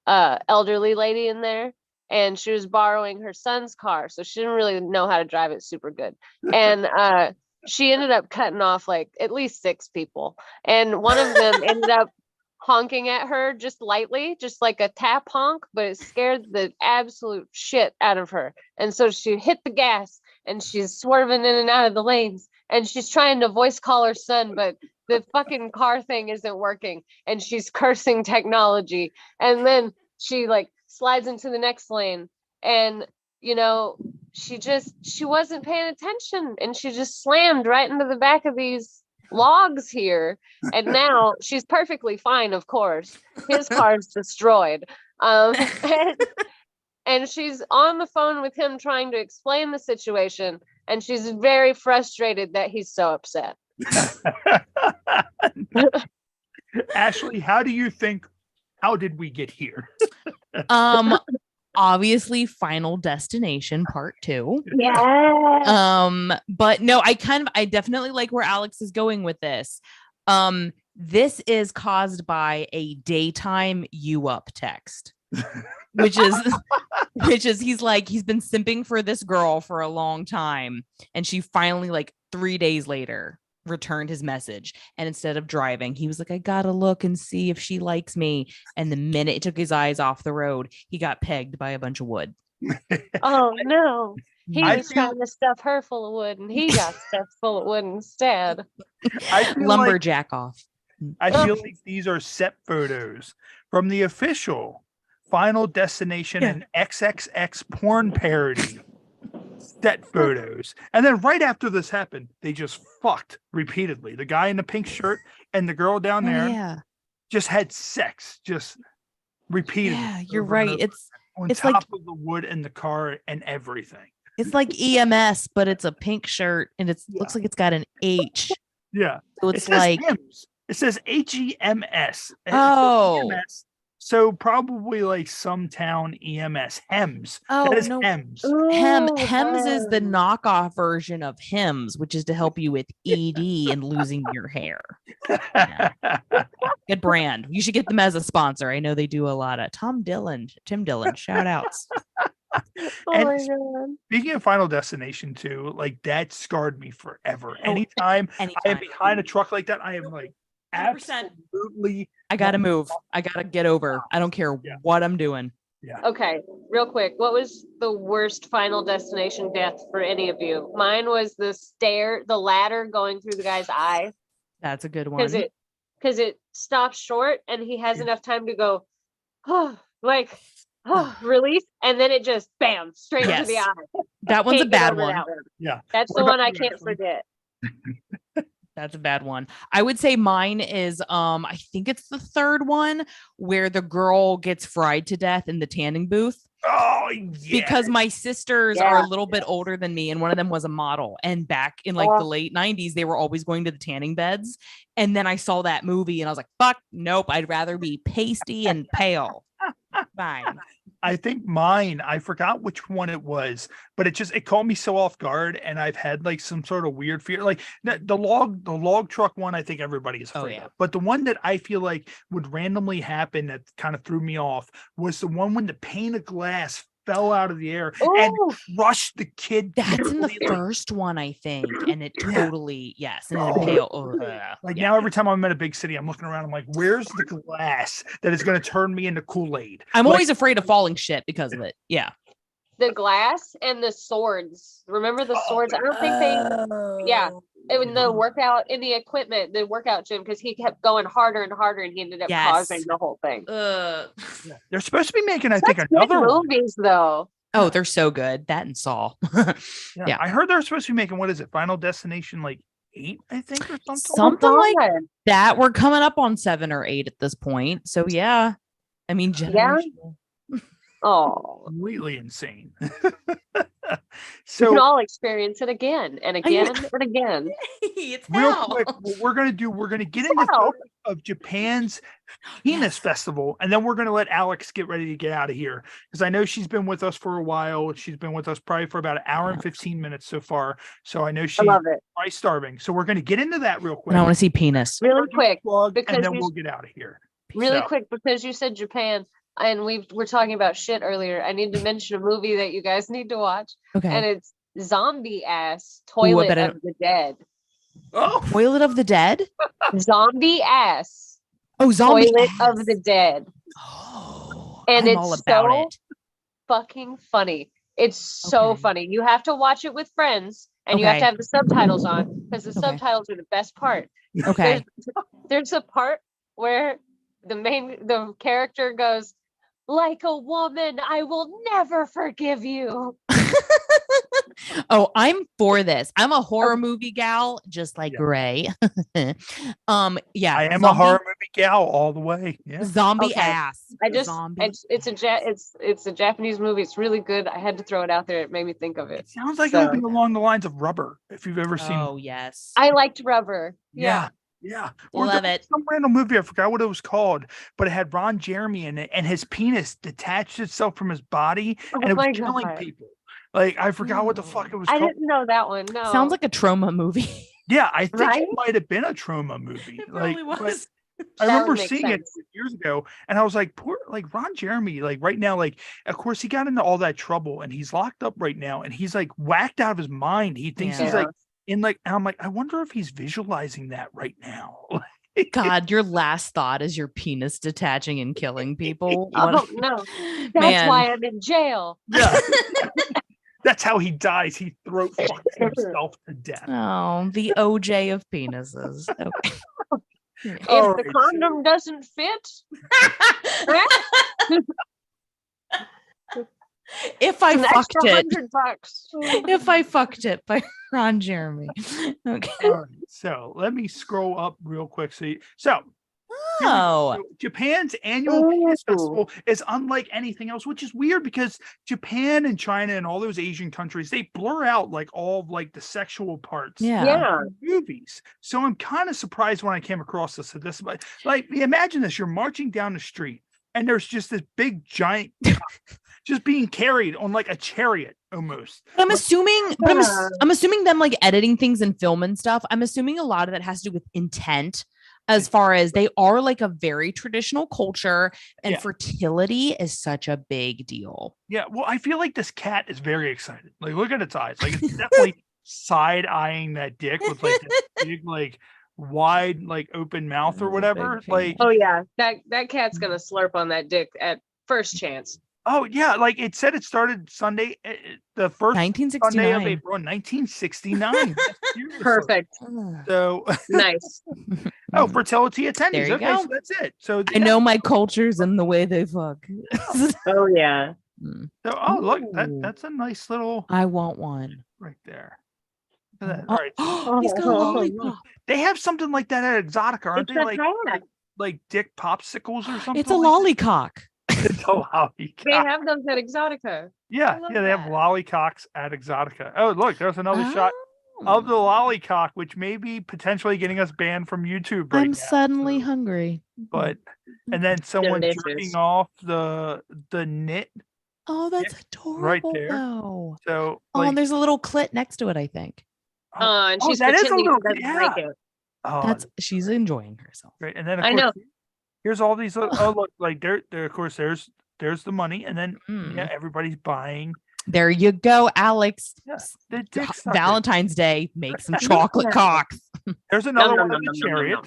[SPEAKER 3] elderly lady in there, and she was borrowing her son's car. So she didn't really know how to drive it super good. And she ended up cutting off at least 6 people. And one of them ended up honking at her just lightly, just like a tap honk, but it scared the absolute shit out of her. And so she hit the gas and she's swerving in and out of the lanes, and she's trying to voice call her son, but the fucking car thing isn't working, and she's cursing technology. And then she like slides into the next lane, and she wasn't paying attention, and she just slammed right into the back of these logs here. And now she's perfectly fine, of course. His car's destroyed. And she's on the phone with him trying to explain the situation, and she's very frustrated that he's so upset.
[SPEAKER 1] Ashley, how did we get here?
[SPEAKER 2] Obviously Final Destination Part 2.
[SPEAKER 3] Yeah.
[SPEAKER 2] But no, I definitely like where Alex is going with this. This is caused by a daytime you up text. which is he's been simping for this girl for a long time, and she finally, like 3 days later, returned his message. And instead of driving, he was like, I gotta look and see if she likes me. And the minute he took his eyes off the road, he got pegged by a bunch of wood.
[SPEAKER 3] Oh no. He was trying to stuff her full of wood, and he got stuffed full of wood instead.
[SPEAKER 2] Lumberjack off.
[SPEAKER 1] I feel like these are set photos from the official Final Destination and XXX porn parody set photos. And then right after this happened, they just fucked repeatedly. The guy in the pink shirt and the girl down there just had sex just repeatedly.
[SPEAKER 2] Yeah, you're right. It's
[SPEAKER 1] top
[SPEAKER 2] like
[SPEAKER 1] of the wood and the car and everything.
[SPEAKER 2] It's like EMS, but it's a pink shirt, and it looks like it's got an H.
[SPEAKER 1] Yeah.
[SPEAKER 2] So it's like
[SPEAKER 1] HEMS. It says HEMS.
[SPEAKER 2] Oh.
[SPEAKER 1] EMS. So probably like some town EMS. HEMS.
[SPEAKER 2] Oh,
[SPEAKER 1] that is
[SPEAKER 2] no.
[SPEAKER 1] HEMS.
[SPEAKER 2] HEMS is the knockoff version of HIMS, which is to help you with ED and losing your hair. Yeah. Good brand. You should get them as a sponsor. I know they do a lot of Tim Dillon, shout outs.
[SPEAKER 3] Oh my God.
[SPEAKER 1] Speaking of Final Destination 2, like that scarred me forever. Anytime I am behind a truck like that, I am like
[SPEAKER 2] 100%.
[SPEAKER 1] Absolutely.
[SPEAKER 2] I gotta move. I gotta get over. I don't care what I'm doing.
[SPEAKER 1] Yeah.
[SPEAKER 3] Okay, real quick. What was the worst Final Destination death for any of you? Mine was the ladder going through the guy's eye.
[SPEAKER 2] That's a good one.
[SPEAKER 3] Because it stops short, and he has enough time to go, release, and then it just bam straight into the eye.
[SPEAKER 2] That one's a bad one.
[SPEAKER 1] Yeah,
[SPEAKER 3] that's the one I can't forget.
[SPEAKER 2] That's a bad one. I would say mine is I think it's the third one where the girl gets fried to death in the tanning booth.
[SPEAKER 1] Oh yeah.
[SPEAKER 2] Because my sisters are a little bit older than me, and one of them was a model. And back in like the late 90s, they were always going to the tanning beds. And then I saw that movie and I was like, fuck, nope, I'd rather be pasty and pale. Fine.
[SPEAKER 1] I think mine, I forgot which one it was, but it caught me so off guard, and I've had like some sort of weird fear. Like the log truck one, I think everybody is afraid of. But the one that I feel like would randomly happen that kind of threw me off was the one when the pane of glass fell out of the air and crushed the kid.
[SPEAKER 2] That's in the first one, I think. And it totally, and then pale.
[SPEAKER 1] Now every time I'm in a big city, I'm looking around, I'm like, where's the glass that is going to turn me into Kool-Aid?
[SPEAKER 2] I'm always afraid of falling shit because of it. Yeah.
[SPEAKER 3] The glass and the swords. Remember the swords? I don't think the workout in the equipment, the workout gym, because he kept going harder and harder, and he ended up causing the whole thing.
[SPEAKER 1] They're supposed to be making, I think, another
[SPEAKER 3] movies though.
[SPEAKER 2] Oh, they're so good. That and Saw.
[SPEAKER 1] Yeah, I heard they're supposed to be making, what is it, Final Destination like 8, I think, or something.
[SPEAKER 2] Something like that. We're coming up on 7 or 8 at this point. So yeah, I mean, generational.
[SPEAKER 3] Oh,
[SPEAKER 1] completely insane.
[SPEAKER 3] So we can all experience it again and again and again.
[SPEAKER 2] It's
[SPEAKER 1] real quick, what we're gonna get into of Japan's penis festival, and then we're gonna let Alex get ready to get out of here, because I know she's been with us for a while. She's been with us probably for about an hour and 15 minutes so far. So I know she's probably starving. So we're gonna get into that real quick.
[SPEAKER 2] And I want to see penis
[SPEAKER 3] really quick,
[SPEAKER 1] and then we'll get out of here.
[SPEAKER 3] Really quick, because you said Japan. And we're talking about shit earlier. I need to mention a movie that you guys need to watch.
[SPEAKER 2] Okay.
[SPEAKER 3] And it's Zombie Ass Toilet of the Dead.
[SPEAKER 2] Oh, Toilet of the Dead?
[SPEAKER 3] Zombie Ass.
[SPEAKER 2] Oh, Zombie
[SPEAKER 3] Toilet
[SPEAKER 2] Ass.
[SPEAKER 3] of the Dead.
[SPEAKER 2] Oh,
[SPEAKER 3] and
[SPEAKER 2] I'm
[SPEAKER 3] it's
[SPEAKER 2] all about
[SPEAKER 3] so
[SPEAKER 2] it.
[SPEAKER 3] fucking funny. It's so
[SPEAKER 2] Okay.
[SPEAKER 3] funny. You have to watch it with friends, and you have to
[SPEAKER 2] Okay.
[SPEAKER 3] have the subtitles on because the
[SPEAKER 2] Okay.
[SPEAKER 3] subtitles are the best part.
[SPEAKER 2] Okay.
[SPEAKER 3] There's a part where the character goes, "Like a woman, I will never forgive you."
[SPEAKER 2] Oh, I'm for this. I'm a horror movie gal, just like Gray. Yeah.
[SPEAKER 1] I am a horror movie gal all the way. Yeah.
[SPEAKER 2] Zombie
[SPEAKER 3] Okay.
[SPEAKER 2] ass.
[SPEAKER 3] It's a Japanese movie. It's really good. I had to throw it out there. It made me think of it.
[SPEAKER 1] It sounds like it would be along the lines of Rubber, if you've ever seen.
[SPEAKER 2] Oh yes.
[SPEAKER 3] I liked Rubber.
[SPEAKER 1] Yeah. Or
[SPEAKER 2] Love
[SPEAKER 1] there was
[SPEAKER 2] it.
[SPEAKER 1] some random movie, I forgot what it was called, but it had Ron Jeremy in it, and his penis detached itself from his body, and it was killing people. Like, I forgot what the fuck it was
[SPEAKER 3] I
[SPEAKER 1] called.
[SPEAKER 3] didn't know that one. No.
[SPEAKER 2] Sounds like a trauma movie.
[SPEAKER 1] Yeah, I think
[SPEAKER 3] Right?
[SPEAKER 1] it might have been a trauma movie.
[SPEAKER 2] Probably
[SPEAKER 1] but
[SPEAKER 2] was.
[SPEAKER 1] I
[SPEAKER 3] That
[SPEAKER 1] remember
[SPEAKER 3] would make
[SPEAKER 1] seeing it
[SPEAKER 3] sense.
[SPEAKER 1] years ago, and I was like, poor, like Ron Jeremy, like right now, like, of course, he got into all that trouble, and he's locked up right now, and he's like whacked out of his mind. He thinks he's like in like, and I'm like, I wonder if he's visualizing that right now.
[SPEAKER 2] God, your last thought is your penis detaching and killing people.
[SPEAKER 3] Oh no. That's why I'm in jail.
[SPEAKER 1] Yeah. That's how he dies. He throat fucks himself to death.
[SPEAKER 2] Oh, the OJ of penises. Okay.
[SPEAKER 3] If the condom doesn't fit,
[SPEAKER 2] if I
[SPEAKER 3] an
[SPEAKER 2] fucked
[SPEAKER 3] extra
[SPEAKER 2] it,
[SPEAKER 3] $100.
[SPEAKER 2] if I fucked it by Ron Jeremy. Okay.
[SPEAKER 1] All right, so let me scroll up real quick. So
[SPEAKER 2] Oh,
[SPEAKER 1] Japan's annual penis festival is unlike anything else, which is weird because Japan and China and all those Asian countries, they blur out like all of like the sexual parts
[SPEAKER 2] yeah.
[SPEAKER 1] in movies. So I'm kind of surprised when I came across this. But like, imagine this: you're marching down the street, and there's just this big giant just being carried on like a chariot almost.
[SPEAKER 2] But I'm assuming, I'm assuming them like editing things and film and stuff. I'm assuming a lot of that has to do with intent. As far as they are like a very traditional culture, and fertility is such a big deal.
[SPEAKER 1] Yeah, well, I feel like this cat is very excited. Like, look at its eyes. Like, it's definitely side eyeing that dick with like this big, like wide, like open mouth or whatever. Like,
[SPEAKER 3] oh yeah, that cat's gonna slurp on that dick at first chance.
[SPEAKER 1] Oh yeah, like it said, it started Sunday, the first
[SPEAKER 2] 1969.
[SPEAKER 1] Sunday of April, 1969.
[SPEAKER 3] Perfect.
[SPEAKER 1] So
[SPEAKER 3] nice.
[SPEAKER 1] Oh, fertility attendees.
[SPEAKER 2] There you
[SPEAKER 1] Okay,
[SPEAKER 2] go.
[SPEAKER 1] so that's it. So
[SPEAKER 2] I know my cultures and the way they fuck.
[SPEAKER 3] Oh yeah.
[SPEAKER 1] So look, that's a nice little.
[SPEAKER 2] I want one
[SPEAKER 1] right there. Look at that. All right.
[SPEAKER 2] He's got a lollipop.
[SPEAKER 1] They have something like that at Exotica, aren't
[SPEAKER 3] It's
[SPEAKER 1] they?
[SPEAKER 3] a
[SPEAKER 1] Like dick popsicles or something.
[SPEAKER 2] It's a lollycock.
[SPEAKER 1] It's a lollycock.
[SPEAKER 3] They have those at Exotica.
[SPEAKER 1] Yeah, they have lollycocks at Exotica. Oh, look, there's another shot of the lollycock, which may be potentially getting us banned from YouTube right
[SPEAKER 2] I'm
[SPEAKER 1] now.
[SPEAKER 2] suddenly hungry.
[SPEAKER 1] But and then someone
[SPEAKER 3] Delicious.
[SPEAKER 1] jerking off the knit
[SPEAKER 2] Oh, that's adorable.
[SPEAKER 1] right there.
[SPEAKER 2] Though.
[SPEAKER 1] So
[SPEAKER 2] Oh,
[SPEAKER 1] like,
[SPEAKER 2] and there's a little clit next to it, I think.
[SPEAKER 3] And she's
[SPEAKER 1] that is a
[SPEAKER 3] pretending
[SPEAKER 1] little,
[SPEAKER 3] she doesn't like it.
[SPEAKER 1] Oh,
[SPEAKER 2] She's enjoying herself.
[SPEAKER 1] great. And then of
[SPEAKER 3] I
[SPEAKER 1] course,
[SPEAKER 3] know.
[SPEAKER 1] here's all these. Oh, look, like there. Of course, there's the money, and then everybody's buying.
[SPEAKER 2] There you go, Alex.
[SPEAKER 1] The dick sucker.
[SPEAKER 2] Valentine's Day, make some chocolate cocks.
[SPEAKER 1] There's another
[SPEAKER 3] Nom,
[SPEAKER 1] one of
[SPEAKER 3] nom,
[SPEAKER 1] the
[SPEAKER 3] nom, nom, nom,
[SPEAKER 1] chariot.
[SPEAKER 3] nom.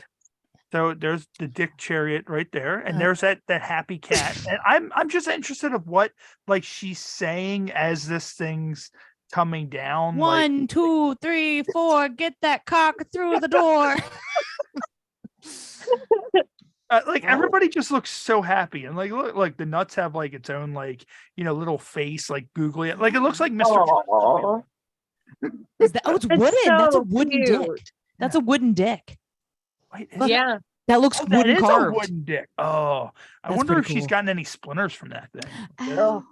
[SPEAKER 1] So there's the dick chariot right there, and there's that happy cat. And I'm just interested of what like she's saying as this thing's coming down.
[SPEAKER 2] 1, 2, 3, 4. Get that cock through the door.
[SPEAKER 1] Like everybody just looks so happy, and like look, like the nuts have like its own like little face, like googly, like it looks like Mr.
[SPEAKER 3] Aw.
[SPEAKER 2] Is that, it's wooden. That's a
[SPEAKER 3] so
[SPEAKER 2] wooden
[SPEAKER 3] cute.
[SPEAKER 2] dick. That's a wooden dick.
[SPEAKER 1] Wait,
[SPEAKER 2] Look,
[SPEAKER 3] Yeah.
[SPEAKER 2] That looks
[SPEAKER 1] that
[SPEAKER 2] wooden
[SPEAKER 1] is
[SPEAKER 2] carved.
[SPEAKER 1] a wooden dick. Oh, I
[SPEAKER 2] That's
[SPEAKER 1] wonder if
[SPEAKER 2] pretty
[SPEAKER 1] she's
[SPEAKER 2] cool.
[SPEAKER 1] gotten any splinters from that thing.
[SPEAKER 3] Oh.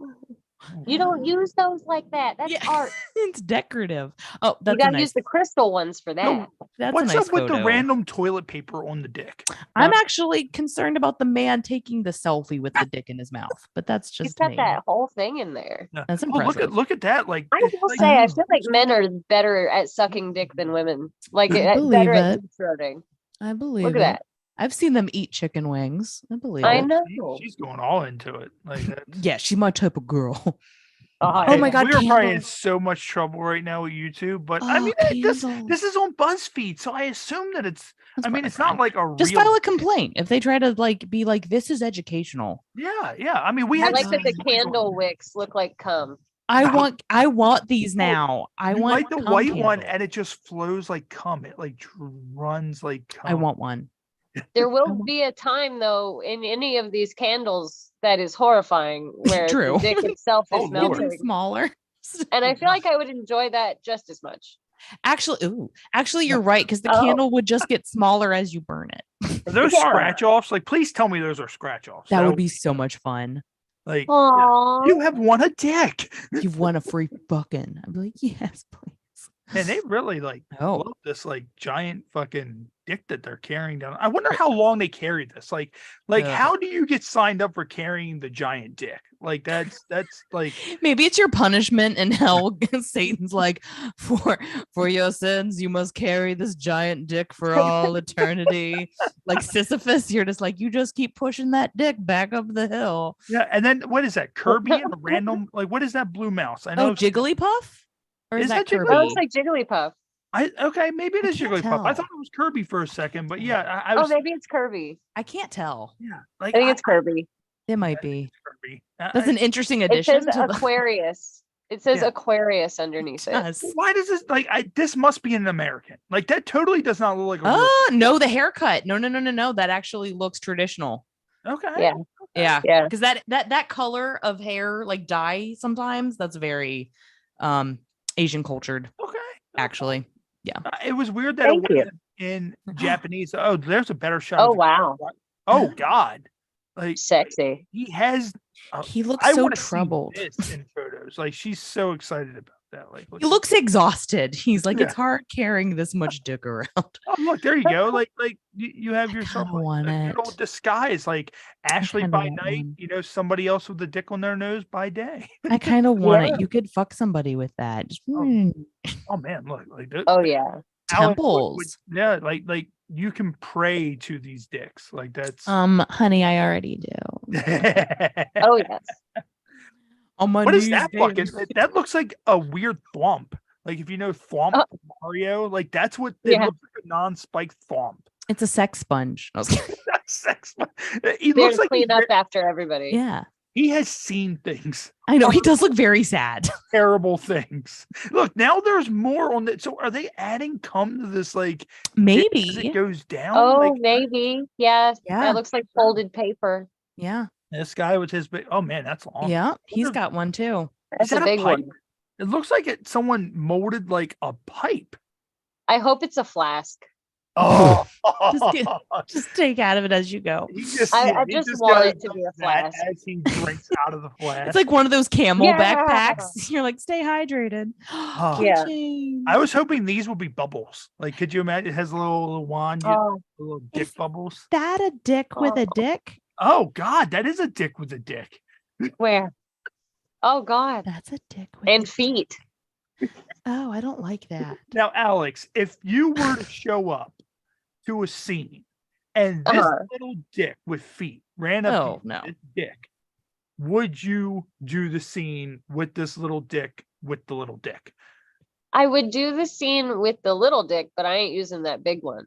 [SPEAKER 3] You don't use those like that. That's art.
[SPEAKER 2] It's decorative. Oh,
[SPEAKER 3] You
[SPEAKER 2] that's a
[SPEAKER 3] gotta
[SPEAKER 2] nice.
[SPEAKER 3] use the crystal ones for that.
[SPEAKER 1] No,
[SPEAKER 2] That's
[SPEAKER 1] What's
[SPEAKER 2] a nice
[SPEAKER 1] up with the
[SPEAKER 2] photo.
[SPEAKER 1] random toilet paper on the dick?
[SPEAKER 2] I'm actually concerned about the man taking the selfie with the dick in his mouth, but that's
[SPEAKER 3] He's
[SPEAKER 2] just
[SPEAKER 3] got
[SPEAKER 2] me.
[SPEAKER 3] that whole thing in there.
[SPEAKER 2] That's
[SPEAKER 1] Oh,
[SPEAKER 2] impressive.
[SPEAKER 1] look at that! Like
[SPEAKER 3] I
[SPEAKER 1] it's
[SPEAKER 3] will
[SPEAKER 1] like-
[SPEAKER 3] say, I feel like men are better at sucking dick than women. Like
[SPEAKER 2] believe
[SPEAKER 3] better at
[SPEAKER 2] it.
[SPEAKER 3] deep throating.
[SPEAKER 2] I believe
[SPEAKER 3] Look
[SPEAKER 2] it.
[SPEAKER 3] at that.
[SPEAKER 2] I've seen them eat chicken wings. I believe
[SPEAKER 3] I
[SPEAKER 2] it.
[SPEAKER 3] know.
[SPEAKER 1] She's going all into it. Like that.
[SPEAKER 2] Yeah, she's my type of girl.
[SPEAKER 3] Oh
[SPEAKER 2] my God,
[SPEAKER 1] we're probably in
[SPEAKER 2] Candle.
[SPEAKER 1] so much trouble right now with YouTube. But I
[SPEAKER 2] Oh,
[SPEAKER 1] mean,
[SPEAKER 2] Candle.
[SPEAKER 1] this is on BuzzFeed, so I assume that it's.
[SPEAKER 2] That's
[SPEAKER 1] I mean,
[SPEAKER 2] fine,
[SPEAKER 1] it's not
[SPEAKER 2] fine.
[SPEAKER 1] like a
[SPEAKER 2] Just
[SPEAKER 1] real.
[SPEAKER 2] file a complaint if they try to like be like this is educational.
[SPEAKER 1] Yeah. I mean, we
[SPEAKER 3] I
[SPEAKER 1] had
[SPEAKER 3] like that the
[SPEAKER 1] Steve Boys on
[SPEAKER 3] candle
[SPEAKER 1] there.
[SPEAKER 3] wicks look like cum.
[SPEAKER 2] I want these now. I
[SPEAKER 1] You
[SPEAKER 2] want
[SPEAKER 1] like the
[SPEAKER 2] cum
[SPEAKER 1] white one,
[SPEAKER 2] candle.
[SPEAKER 1] and it just flows like cum. It like runs like cum.
[SPEAKER 2] I want one.
[SPEAKER 3] There will be a time though in any of these candles that is horrifying where
[SPEAKER 2] True.
[SPEAKER 3] the dick itself is
[SPEAKER 1] Oh, Lord.
[SPEAKER 3] melting.
[SPEAKER 2] Smaller.
[SPEAKER 3] And I feel like I would enjoy that just as much.
[SPEAKER 2] Actually, you're right, because the
[SPEAKER 3] Oh.
[SPEAKER 2] candle would just get smaller as you burn it.
[SPEAKER 1] Are those
[SPEAKER 3] Yeah.
[SPEAKER 1] scratch offs? Like, please tell me those are scratch offs.
[SPEAKER 2] That would be so much fun.
[SPEAKER 1] like,
[SPEAKER 3] Aww.
[SPEAKER 1] you have won a dick.
[SPEAKER 2] You've won a free fucking. I'd be like, yes, please.
[SPEAKER 1] And they really like
[SPEAKER 2] Oh.
[SPEAKER 1] love this like giant fucking dick that they're carrying down. I wonder how long they carry this. Like
[SPEAKER 2] Ugh.
[SPEAKER 1] how do you get signed up for carrying the giant dick? Like that's like
[SPEAKER 2] Maybe it's your punishment in hell. Satan's like, for your sins, you must carry this giant dick for all eternity. Like Sisyphus, you're just like, you just keep pushing that dick back up the hill.
[SPEAKER 1] yeah. And then what is that? Kirby and a random like what is that blue mouse? I know
[SPEAKER 2] Oh, Jigglypuff? Or is that
[SPEAKER 1] that
[SPEAKER 2] Kirby?
[SPEAKER 3] It looks like Jigglypuff.
[SPEAKER 1] okay, maybe it is
[SPEAKER 2] can't
[SPEAKER 1] Jigglypuff. I
[SPEAKER 2] tell.
[SPEAKER 1] thought it was Kirby for a second, but yeah, I
[SPEAKER 3] Oh,
[SPEAKER 1] was
[SPEAKER 3] maybe it's Kirby.
[SPEAKER 2] I can't tell.
[SPEAKER 1] yeah,
[SPEAKER 3] I
[SPEAKER 1] like
[SPEAKER 3] think it's Kirby.
[SPEAKER 2] It might be.
[SPEAKER 1] Kirby.
[SPEAKER 2] That's an interesting
[SPEAKER 3] It
[SPEAKER 2] addition
[SPEAKER 3] says
[SPEAKER 2] to the
[SPEAKER 3] Aquarius. It says
[SPEAKER 1] Yeah.
[SPEAKER 3] Aquarius underneath it.
[SPEAKER 2] Yes.
[SPEAKER 1] Why does this like this must be an American? Like that totally does not look like a real-
[SPEAKER 2] Oh, no, the haircut. No. That actually looks traditional.
[SPEAKER 1] okay.
[SPEAKER 3] Yeah.
[SPEAKER 2] Yeah.
[SPEAKER 3] Yeah.
[SPEAKER 2] Because that color of hair, like dye sometimes, that's very Asian cultured,
[SPEAKER 1] Okay.
[SPEAKER 2] actually. Yeah.
[SPEAKER 1] It was weird that
[SPEAKER 3] Thank
[SPEAKER 1] it
[SPEAKER 3] you.
[SPEAKER 1] wasn't in Japanese. Oh, there's a better shot.
[SPEAKER 3] Oh,
[SPEAKER 1] of it.
[SPEAKER 3] wow.
[SPEAKER 1] Oh God. Like
[SPEAKER 3] Sexy.
[SPEAKER 1] he has.
[SPEAKER 2] He looks
[SPEAKER 1] I
[SPEAKER 2] so
[SPEAKER 1] wanna see
[SPEAKER 2] troubled.
[SPEAKER 1] this in photos. Like she's so excited about that. Like
[SPEAKER 2] He looks exhausted. He's like,
[SPEAKER 1] Yeah.
[SPEAKER 2] it's hard carrying this much dick around.
[SPEAKER 1] Oh, look, there you go. Like you have yourself
[SPEAKER 2] kinda
[SPEAKER 1] like,
[SPEAKER 2] want
[SPEAKER 1] a
[SPEAKER 2] it.
[SPEAKER 1] good old disguise. Like Ashley
[SPEAKER 2] kinda
[SPEAKER 1] by
[SPEAKER 2] want
[SPEAKER 1] night,
[SPEAKER 2] one.
[SPEAKER 1] you know, somebody else with a dick on their nose by day.
[SPEAKER 2] I kind of want
[SPEAKER 3] Yeah.
[SPEAKER 2] it. You could fuck somebody with that. Just,
[SPEAKER 1] Oh man, look like that.
[SPEAKER 3] Oh yeah.
[SPEAKER 1] Alan would-
[SPEAKER 2] temples.
[SPEAKER 1] yeah, like you can pray to these dicks. Like that's
[SPEAKER 2] Honey, I already do.
[SPEAKER 3] Oh yes.
[SPEAKER 2] On my
[SPEAKER 1] what is
[SPEAKER 2] knees,
[SPEAKER 1] that
[SPEAKER 2] daily.
[SPEAKER 1] fucking? That looks like a weird thwomp. Like if you know thwomp from Mario, like that's what it
[SPEAKER 3] Yeah.
[SPEAKER 1] looks like a non-spiked thwomp.
[SPEAKER 2] It's a sex sponge. I was kidding.
[SPEAKER 1] Sex. He
[SPEAKER 3] There
[SPEAKER 1] looks
[SPEAKER 3] to
[SPEAKER 1] like
[SPEAKER 3] clean up after everybody.
[SPEAKER 2] Yeah.
[SPEAKER 1] he has seen things,
[SPEAKER 2] I know. He does look very sad.
[SPEAKER 1] terrible things. Look, now there's more on that. So are they adding cum to this? Like dick as
[SPEAKER 2] Maybe.
[SPEAKER 1] it goes down.
[SPEAKER 3] Oh,
[SPEAKER 1] Like,
[SPEAKER 3] maybe. Yeah.
[SPEAKER 2] Yeah.
[SPEAKER 3] That looks like folded paper.
[SPEAKER 2] Yeah.
[SPEAKER 1] this guy with his big. Oh man, that's long.
[SPEAKER 2] Yeah. He's got one too.
[SPEAKER 3] That's
[SPEAKER 1] Is
[SPEAKER 3] a
[SPEAKER 1] that
[SPEAKER 3] big
[SPEAKER 1] pipe?
[SPEAKER 3] one.
[SPEAKER 1] It looks like someone molded like a pipe.
[SPEAKER 3] I hope it's a flask.
[SPEAKER 1] Oh,
[SPEAKER 2] Just take out of it as you go.
[SPEAKER 1] He just,
[SPEAKER 3] I
[SPEAKER 1] he
[SPEAKER 3] just
[SPEAKER 1] just
[SPEAKER 3] want
[SPEAKER 1] gotta
[SPEAKER 3] it to be a
[SPEAKER 1] do that
[SPEAKER 3] flask.
[SPEAKER 1] as he drinks out of the flask.
[SPEAKER 2] It's like one of those camel
[SPEAKER 3] Yeah.
[SPEAKER 2] backpacks. You're like, stay hydrated.
[SPEAKER 1] Oh.
[SPEAKER 3] Yeah.
[SPEAKER 2] Keychain.
[SPEAKER 1] I was hoping these would be bubbles. Like, could you imagine? It has a little wand,
[SPEAKER 3] Oh,
[SPEAKER 1] little dick bubbles.
[SPEAKER 2] That a dick with a dick?
[SPEAKER 1] Oh God, that is a dick with a dick.
[SPEAKER 3] where? Oh God.
[SPEAKER 2] That's a dick with
[SPEAKER 3] And
[SPEAKER 2] a
[SPEAKER 3] feet.
[SPEAKER 2] Oh, I don't like that.
[SPEAKER 1] Now, Alex, if you were to show up to a scene and this little dick with feet ran up
[SPEAKER 2] Oh,
[SPEAKER 1] to
[SPEAKER 2] no.
[SPEAKER 1] this dick, would you do the scene with this little dick with the little dick?
[SPEAKER 3] I would do the scene with the little dick, but I ain't using that big one.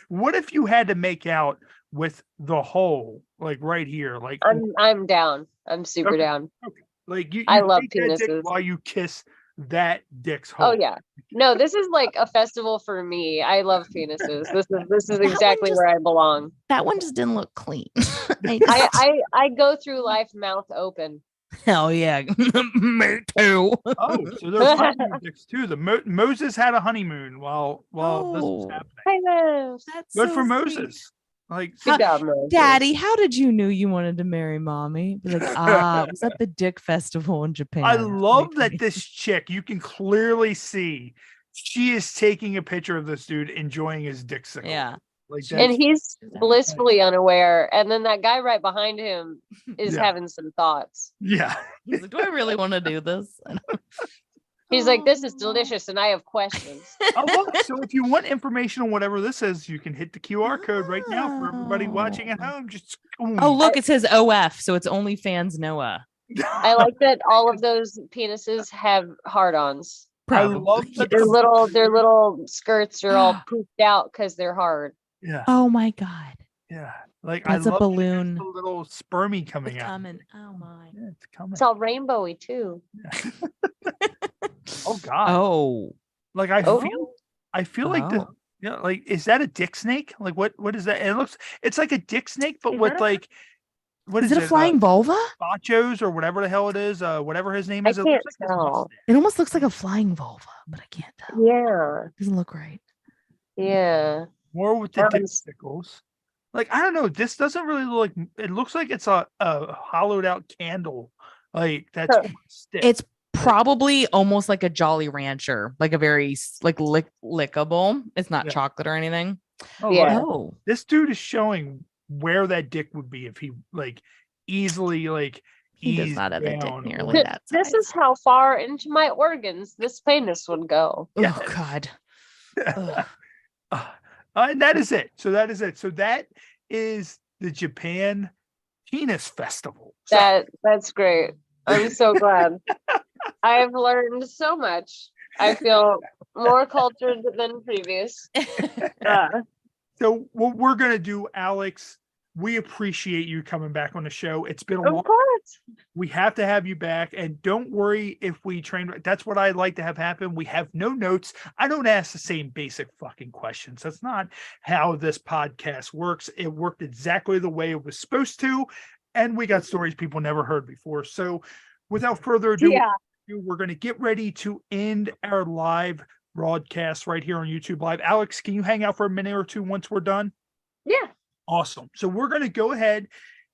[SPEAKER 1] What if you had to make out with the hole, like right here, like
[SPEAKER 3] I'm down. I'm super
[SPEAKER 1] Okay.
[SPEAKER 3] down.
[SPEAKER 1] like you
[SPEAKER 3] I love
[SPEAKER 1] take that dick
[SPEAKER 3] penises.
[SPEAKER 1] while you kiss that dick's hole.
[SPEAKER 3] Oh yeah. No, this is like a festival for me. I love penises. This is
[SPEAKER 2] one
[SPEAKER 3] exactly
[SPEAKER 2] just-
[SPEAKER 3] where I belong.
[SPEAKER 2] That one just didn't look clean.
[SPEAKER 3] I go through life mouth open.
[SPEAKER 2] Hell yeah. Me too.
[SPEAKER 1] Oh, so there's honeymoon dicks too. The Moses had a honeymoon while this was
[SPEAKER 2] Oh.
[SPEAKER 1] happening.
[SPEAKER 3] Hi, Mose.
[SPEAKER 2] That's
[SPEAKER 1] Good
[SPEAKER 2] so
[SPEAKER 1] for
[SPEAKER 2] sweet.
[SPEAKER 1] Moses. Like
[SPEAKER 3] Good job, Mose.
[SPEAKER 2] Daddy, how did you know you wanted to marry mommy? Be like, it was at the Dick Festival in Japan.
[SPEAKER 1] I love that
[SPEAKER 2] Okay.
[SPEAKER 1] this chick, you can clearly see she is taking a picture of this dude enjoying his dick sickle.
[SPEAKER 2] Yeah.
[SPEAKER 1] Like
[SPEAKER 3] And
[SPEAKER 1] that's,
[SPEAKER 3] he's blissfully unaware. And then that guy right behiund him is
[SPEAKER 1] Yeah.
[SPEAKER 3] having some thoughts.
[SPEAKER 1] yeah.
[SPEAKER 2] He's like, do I really want to do this?
[SPEAKER 3] He's like, this is delicious, and I have questions.
[SPEAKER 1] Oh, look, so if you want information on whatever this is, you can hit the QR code right now for everybody watching at home. Just
[SPEAKER 2] Oh, look, it says OF, so it's OnlyFans Noah.
[SPEAKER 3] I like that all of those penises have hard-ons.
[SPEAKER 1] I love that.
[SPEAKER 3] Their little skirts are all poofed out because they're hard.
[SPEAKER 1] Yeah.
[SPEAKER 2] Oh my God.
[SPEAKER 1] Yeah, like
[SPEAKER 2] That's
[SPEAKER 1] I
[SPEAKER 2] a
[SPEAKER 1] love
[SPEAKER 2] balloon.
[SPEAKER 1] the little spermie coming
[SPEAKER 2] It's
[SPEAKER 1] out.
[SPEAKER 2] coming. Oh my.
[SPEAKER 1] Yeah, it's coming.
[SPEAKER 3] It's all rainbowy too.
[SPEAKER 1] Oh God.
[SPEAKER 2] Oh.
[SPEAKER 1] Like I feel like the
[SPEAKER 2] Oh.
[SPEAKER 1] like is that a dick snake? Like what is that? It's like a dick snake, but with like what
[SPEAKER 2] Is it a flying vulva?
[SPEAKER 1] Bachos or whatever the hell it is, whatever his name
[SPEAKER 3] I
[SPEAKER 1] is. It
[SPEAKER 3] can't
[SPEAKER 1] looks like his
[SPEAKER 3] tell.
[SPEAKER 1] mustache.
[SPEAKER 2] It almost looks like a flying vulva, but I can't tell.
[SPEAKER 3] Yeah.
[SPEAKER 2] Doesn't look right.
[SPEAKER 3] Yeah.
[SPEAKER 1] More with the testicles. Like I don't know. This doesn't really look like. It looks like it's a hollowed out candle. Like that's on a stick.
[SPEAKER 2] It's probably almost like a Jolly Rancher, like a very lickable. It's not chocolate or anything.
[SPEAKER 1] Oh,
[SPEAKER 3] Yeah.
[SPEAKER 1] look. This dude is showing where that dick would be if he like easily like
[SPEAKER 2] He does
[SPEAKER 1] eased
[SPEAKER 2] not have a dick
[SPEAKER 1] down
[SPEAKER 2] nearly
[SPEAKER 1] or-
[SPEAKER 2] that
[SPEAKER 3] This
[SPEAKER 2] size.
[SPEAKER 3] is how far into my organs this penis would go.
[SPEAKER 2] Oh God. Ugh.
[SPEAKER 1] And that is it. So that is it. So that is the Japan Penis Festival. So,
[SPEAKER 3] That's great. I'm so glad. I've learned so much. I feel more cultured than previous.
[SPEAKER 1] so what we're gonna do, Alex, we appreciate you coming back on the show. It's been a
[SPEAKER 3] Of
[SPEAKER 1] long
[SPEAKER 3] course.
[SPEAKER 1] We have to have you back. And don't worry if we train. That's what I like to have happen. We have no notes. I don't ask the same basic fucking questions. That's not how this podcast works. It worked exactly the way it was supposed to. And we got stories people never heard before. So without further ado, we're going to get ready to end our live broadcast right here on YouTube Live. Alex, can you hang out for a minute or two once we're done?
[SPEAKER 3] Yeah.
[SPEAKER 1] Awesome. So we're going to go ahead,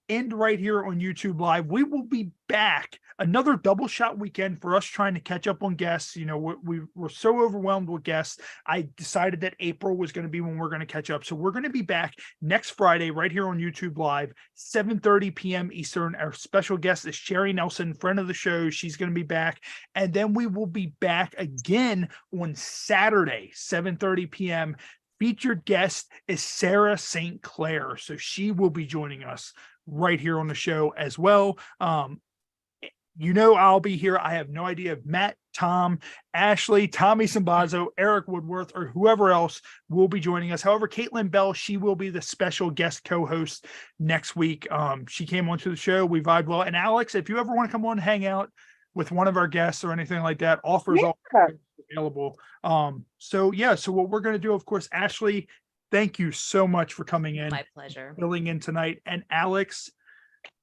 [SPEAKER 1] end right here on YouTube Live. We will be back. Another double shot weekend for us trying to catch up on guests. You know, we were so overwhelmed with guests. I decided that April was going to be when we're going to catch up. So we're going to be back next Friday right here on YouTube Live, 7:30 p.m. Eastern. Our special guest is Sherry Nelson, friend of the show. She's going to be back. And then we will be back again on Saturday, 7:30 p.m. Featured guest is Sarah St. Clair. So she will be joining us right here on the show as well. You know, I'll be here. I have no idea if Matt, Tom, Ashley, Tommy Sambazo, Eric Woodworth, or whoever else will be joining us. However, Caitlin Bell, she will be the special guest co-host next week. She came onto the show. We vibed well. And Alex, if you ever want to come on and hang out with one of our guests or anything like that, offers all available. So what we're going to do, of course, Ashley, thank you so much for coming in.
[SPEAKER 2] My pleasure.
[SPEAKER 1] Filling in tonight. And Alex,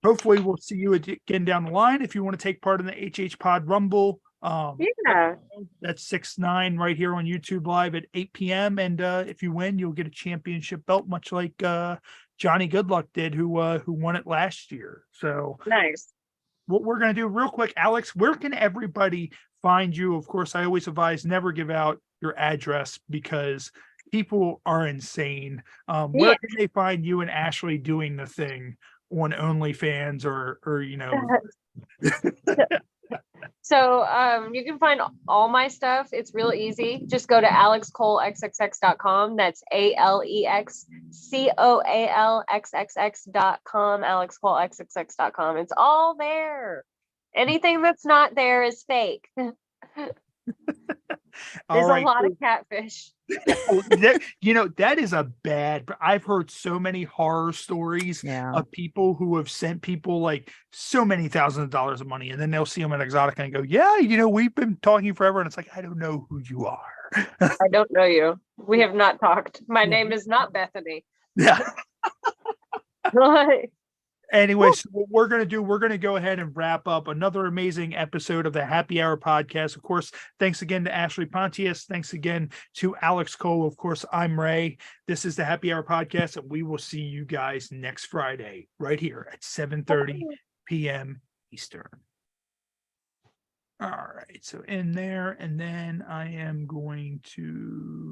[SPEAKER 1] hopefully we'll see you again down the line if you want to take part in the HH Pod Rumble. That's 6/9 right here on YouTube Live at 8 p.m. And if you win, you'll get a championship belt, much like Johnny Goodluck did, who won it last year. So
[SPEAKER 3] nice.
[SPEAKER 1] What we're going to do real quick, Alex, where can everybody find you? Of course, I always advise never give out your address because people are insane. Where can they find you and Ashley doing the thing on OnlyFans or you know?
[SPEAKER 3] So you can find all my stuff. It's real easy. Just go to alexcolexxx.com. That's ALEXCOALXXX.com, alexcolexxx.com. It's all there. Anything that's not there is fake. There's a lot of catfish.
[SPEAKER 1] That is a bad. I've heard so many horror stories of people who have sent people like so many thousands of dollars of money, and then they'll see them at Exotica and go, "Yeah, we've been talking forever," and it's like, I don't know who you are.
[SPEAKER 3] I don't know you. We have not talked. My name is not Bethany.
[SPEAKER 1] Yeah. Anyway, so what we're going to do, we're going to go ahead and wrap up another amazing episode of the Happy Hour podcast. Of course, thanks again to Ashley Pontius. Thanks again to Alex Cole. Of course, I'm Ray. This is the Happy Hour podcast, and we will see you guys next Friday right here at 7:30 p.m. Eastern. All right, so in there, and then I am going to